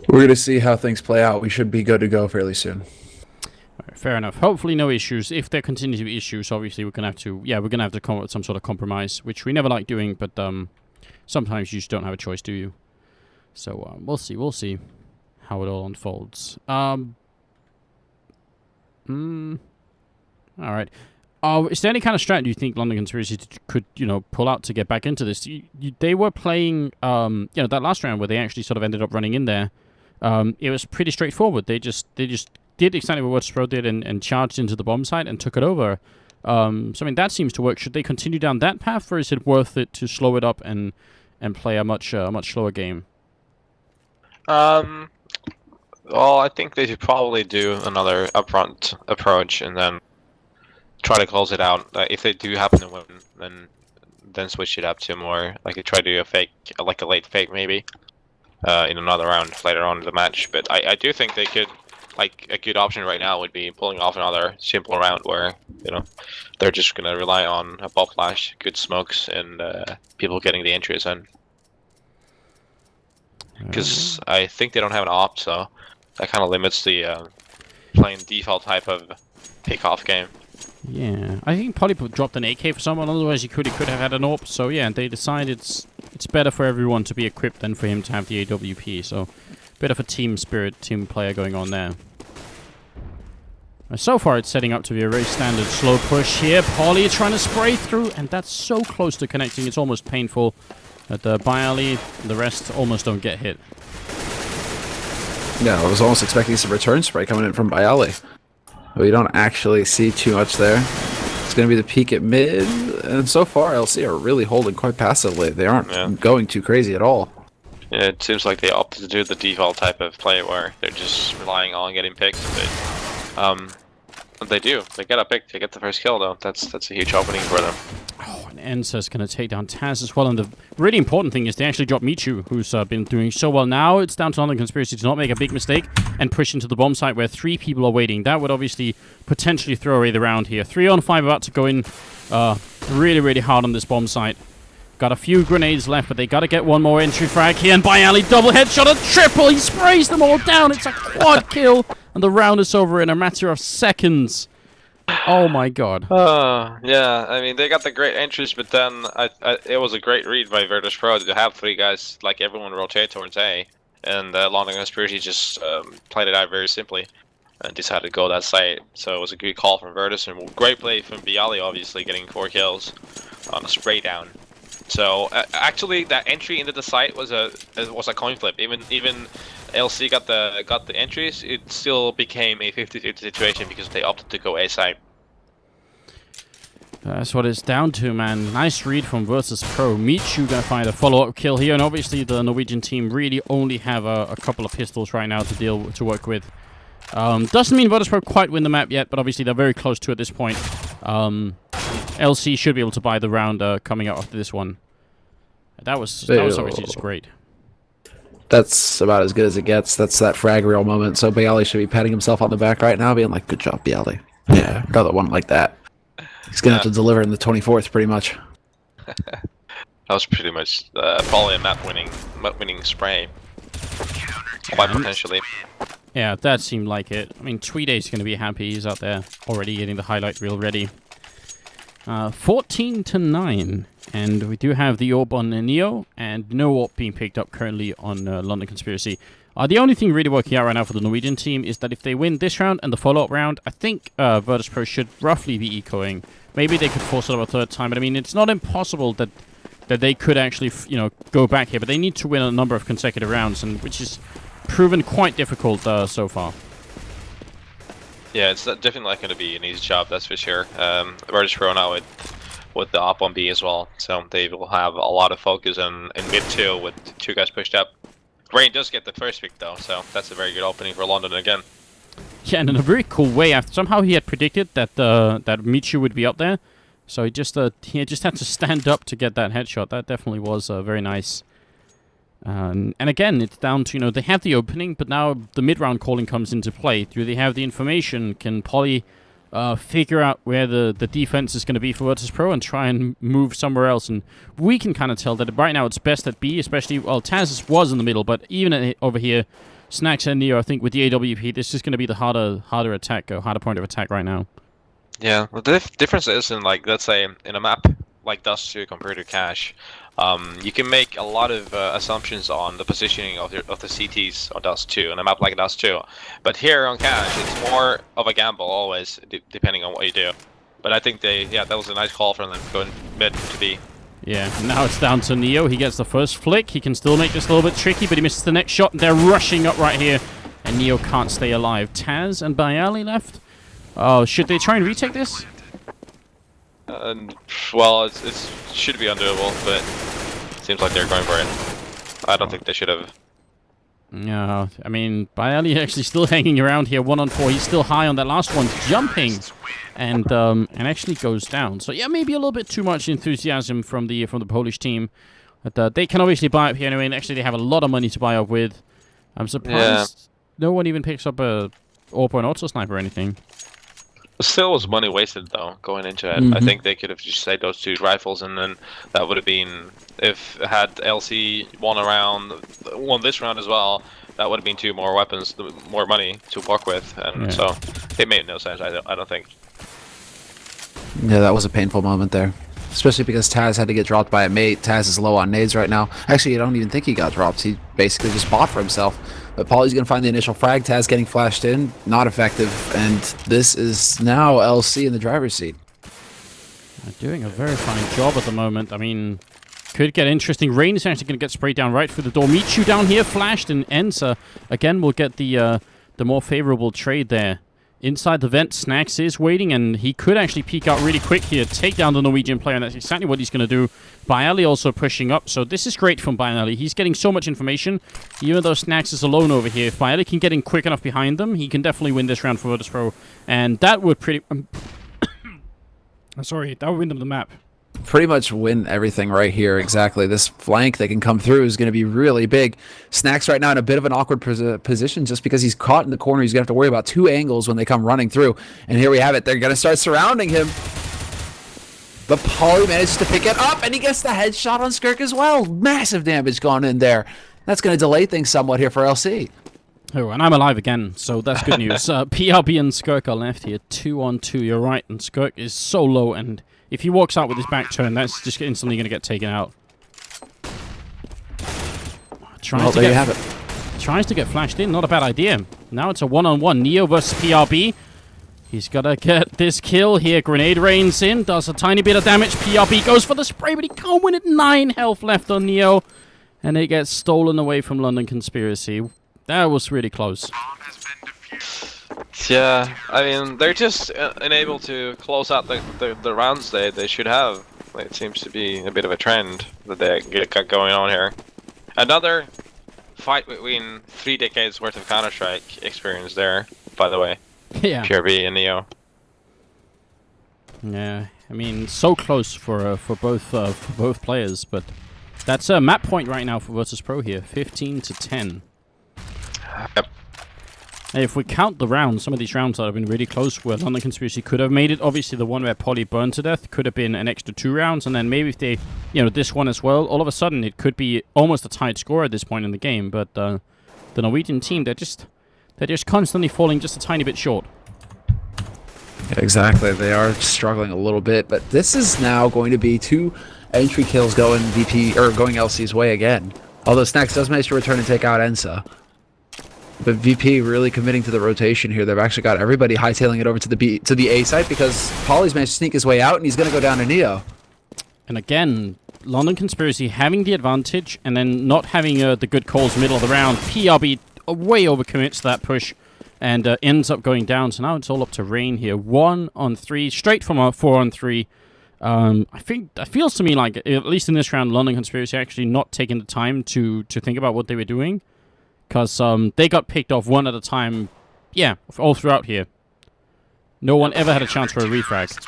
we're going to see how things play out. We should be good to go fairly soon. Right, fair enough. Hopefully no issues. If there continue to be issues, obviously we're going to have to come up with some sort of compromise, which we never like doing, but sometimes you just don't have a choice, do you? So we'll see how it all unfolds. All right. Is there any kind of strategy you think London Conspiracy could, pull out to get back into this? They were playing, that last round where they actually sort of ended up running in there. It was pretty straightforward. They just did exactly what Virtus.pro did and charged into the bomb site and took it over. So I mean that seems to work. Should they continue down that path, or is it worth it to slow it up and play a much slower game? Well, I think they should probably do another upfront approach and then try to close it out. If they do happen to win, then switch it up to more like try to do a fake, like a late fake maybe, in another round later on in the match. But I do think they could, like a good option right now would be pulling off another simple round where they're just gonna rely on a ball flash, good smokes, and people getting the entries in. Because I think they don't have an op, so that kind of limits the playing default type of pick-off game. Yeah, I think probably dropped an AK for someone, otherwise he could have had an AWP. So yeah, they decided it's better for everyone to be equipped than for him to have the AWP. So bit of a team spirit, team player going on there. So far it's setting up to be a very standard slow push here. Polly trying to spray through, and that's so close to connecting, it's almost painful. But by Ali, the rest almost don't get hit. Yeah, I was almost expecting some return spray coming in from Bialy. We don't actually see too much there. It's going to be the peak at mid, and so far LC are really holding quite passively. They aren't going too crazy at all. Yeah, it seems like they opted to do the default type of play where they're just relying on getting picked. But they do. They get a pick. They get the first kill though. That's a huge opening for them. Oh, and Ensa's going to take down Taz as well. And the really important thing is they actually dropped Michu, who's been doing so well. Now it's down to London Conspiracy to not make a big mistake and push into the bomb site where 3 people are waiting. That would obviously potentially throw away the round here. 3 on 5 about to go in really, really hard on this bomb site. Got a few grenades left, but they got to get one more entry frag here. And Bialy double headshot, a triple. He sprays them all down. It's a quad kill. And the round is over in a matter of seconds. Oh my god. Yeah, I mean, they got the great entries, but then it was a great read by Virtus.pro to have 3 guys, like everyone rotate towards A. And London Conspiracy just played it out very simply and decided to go that side. So it was a good call from Virtus, and great play from Bialy, obviously, getting 4 kills on a spray down. So actually, that entry into the site was a coin flip. Even LC got the entries, it still became a 50-50 situation because they opted to go A side. That's what it's down to, man. Nice read from Virtus.pro. Michu gonna find a follow-up kill here, and obviously the Norwegian team really only have a couple of pistols right now to work with. Doesn't mean Virtus.pro quite win the map yet, but obviously they're very close to at this point. LC should be able to buy the round coming out after this one. That was obviously just great. That's about as good as it gets. That's that frag reel moment. So Bialy should be patting himself on the back right now, being like, "Good job, Bialy." Yeah, another one like that. He's gonna have to deliver in the 24th, pretty much. That was pretty much probably a map winning spray, quite potentially. Yeah, that seemed like it. I mean, Tweeday's going to be happy. He's out there already getting the highlight reel ready. 14-9, and we do have the AWP on Neo, and no AWP being picked up currently on London Conspiracy. The only thing really working out right now for the Norwegian team is that if they win this round and the follow-up round, I think Virtus.pro should roughly be ecoing. Maybe they could force it up a 3rd time, but I mean, it's not impossible that they could actually, go back here, but they need to win a number of consecutive rounds, and which is proven quite difficult so far. Yeah, it's definitely not going to be an easy job, that's for sure. Virtus.pro now with the op on B as well, so they will have a lot of focus in mid 2 with 2 guys pushed up. Rain does get the first pick though, so that's a very good opening for London again. Yeah, and in a very cool way. Somehow he had predicted that that Michu would be up there, so he just had to stand up to get that headshot. That definitely was very nice. And again, it's down to, they have the opening, but now the mid-round calling comes into play. Do they have the information? Can Poly figure out where the defense is going to be for Virtus.pro and try and move somewhere else? And we can kind of tell that right now it's best at B, especially, well, Taz was in the middle, but even over here, Snacks and Neo, I think with the AWP, this is going to be the harder attack, harder point of attack right now. Yeah, well, the difference is in, like, let's say, in a map like Dust 2 compared to Cache, you can make a lot of assumptions on the positioning of the CTs on Dust 2 on a map like Dust 2. But here on Cache, it's more of a gamble always, depending on what you do. But I think that was a nice call from them going mid to B. Yeah, now it's down to Neo. He gets the first flick. He can still make this a little bit tricky, but he misses the next shot. They're rushing up right here, and Neo can't stay alive. Taz and Bialy left. Oh, should they try and retake this? Well, it should be undoable, but it seems like they're going for it. I don't think they should have. No, I mean, Bialy actually still hanging around here, 1-on-4. He's still high on that last one, jumping, and actually goes down. So yeah, maybe a little bit too much enthusiasm from the Polish team. But they can obviously buy up here anyway, and actually they have a lot of money to buy up with. I'm surprised no one even picks up a AWP or an auto sniper or anything. Still was money wasted though, going into it. I think they could have just saved those 2 rifles, and then that would have been, if had LC won this round as well, that would have been 2 more weapons, more money to work with, and so it made no sense. I don't think. Yeah, that was a painful moment there, especially because Taz had to get dropped by a mate. Taz is low on nades right now. Actually, I don't even think he got dropped. He basically just bought for himself. But Poly's going to find the initial frag. Taz getting flashed in. Not effective. And this is now LC in the driver's seat. They're doing a very fine job at the moment. I mean, Could get interesting. Rain is actually going to get sprayed down right through the door. Michu down here, flashed, and Enza, again, will get the more favorable trade there. Inside the vent, Snacks is waiting, and he could actually peek out really quick here, take down the Norwegian player, and that's exactly what he's going to do. Bialy also pushing up, so this is great from Bialy. He's getting so much information, even though Snacks is alone over here. If Bialy can get in quick enough behind them, he can definitely win this round for Virtus.pro, and that would pretty... sorry, that would win them the map. Pretty much win everything right here. Exactly. This flank that can come through is going to be really big. Snacks right now in a bit of an awkward position just because he's caught in the corner. He's going to have to worry about 2 angles when they come running through. And here we have it. They're going to start surrounding him. But Pauly manages to pick it up, and he gets the headshot on Skirk as well. Massive damage gone in there. That's going to delay things somewhat here for LC. Oh, and I'm alive again, so that's good news. PRB and Skirk are left here, 2-on-2. You're right, and Skirk is so low, and if he walks out with his back turned, that's just instantly going to get taken out. Well, there you have it. Tries to get flashed in, not a bad idea. Now it's a 1-on-1, Neo versus PRB. He's got to get this kill here. Grenade rains in, does a tiny bit of damage. PRB goes for the spray, but he can't win it. 9 health left on Neo, and it gets stolen away from London Conspiracy. That was really close. Yeah, I mean, they're just unable to close out the rounds they should have. It seems to be a bit of a trend that they got going on here. Another fight between 3 decades worth of Counter-Strike experience there, by the way. Yeah. PRB and Neo. Yeah, I mean, so close for both players, but that's a map point right now for Virtus.pro here, 15-10. Yep. Hey, if we count the rounds, some of these rounds that have been really close where London Conspiracy could have made it. Obviously, the one where Polly burned to death could have been an extra 2 rounds, and then maybe if they, this one as well, all of a sudden it could be almost a tied score at this point in the game. But the Norwegian team, they're just constantly falling just a tiny bit short. Yeah, exactly. They are struggling a little bit, but this is now going to be 2 entry kills going VP or going LC's way again. Although Snacks does manage to return and take out Ensa. But VP really committing to the rotation here. They've actually got everybody hightailing it over to the A site because Polly's managed to sneak his way out, and he's going to go down to Neo. And again, London Conspiracy having the advantage and then not having the good calls middle of the round. PRB way overcommits to that push and ends up going down. So now it's all up to Rain here. 1-on-3, straight from a 4-on-3. I think that feels to me like, at least in this round, London Conspiracy actually not taking the time to think about what they were doing. Because they got picked off one at a time, yeah, all throughout here. No one ever had a chance for a refrag.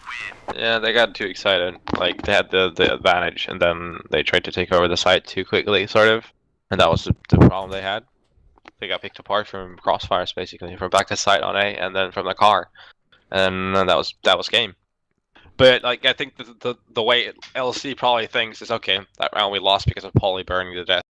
Yeah, they got too excited. Like, they had the advantage, and then they tried to take over the site too quickly, sort of. And that was the problem they had. They got picked apart from crossfires, basically, from back to site on A, and then from the car. And that was game. But, like, I think the way LC probably thinks is, okay, that round we lost because of Polly burning to death.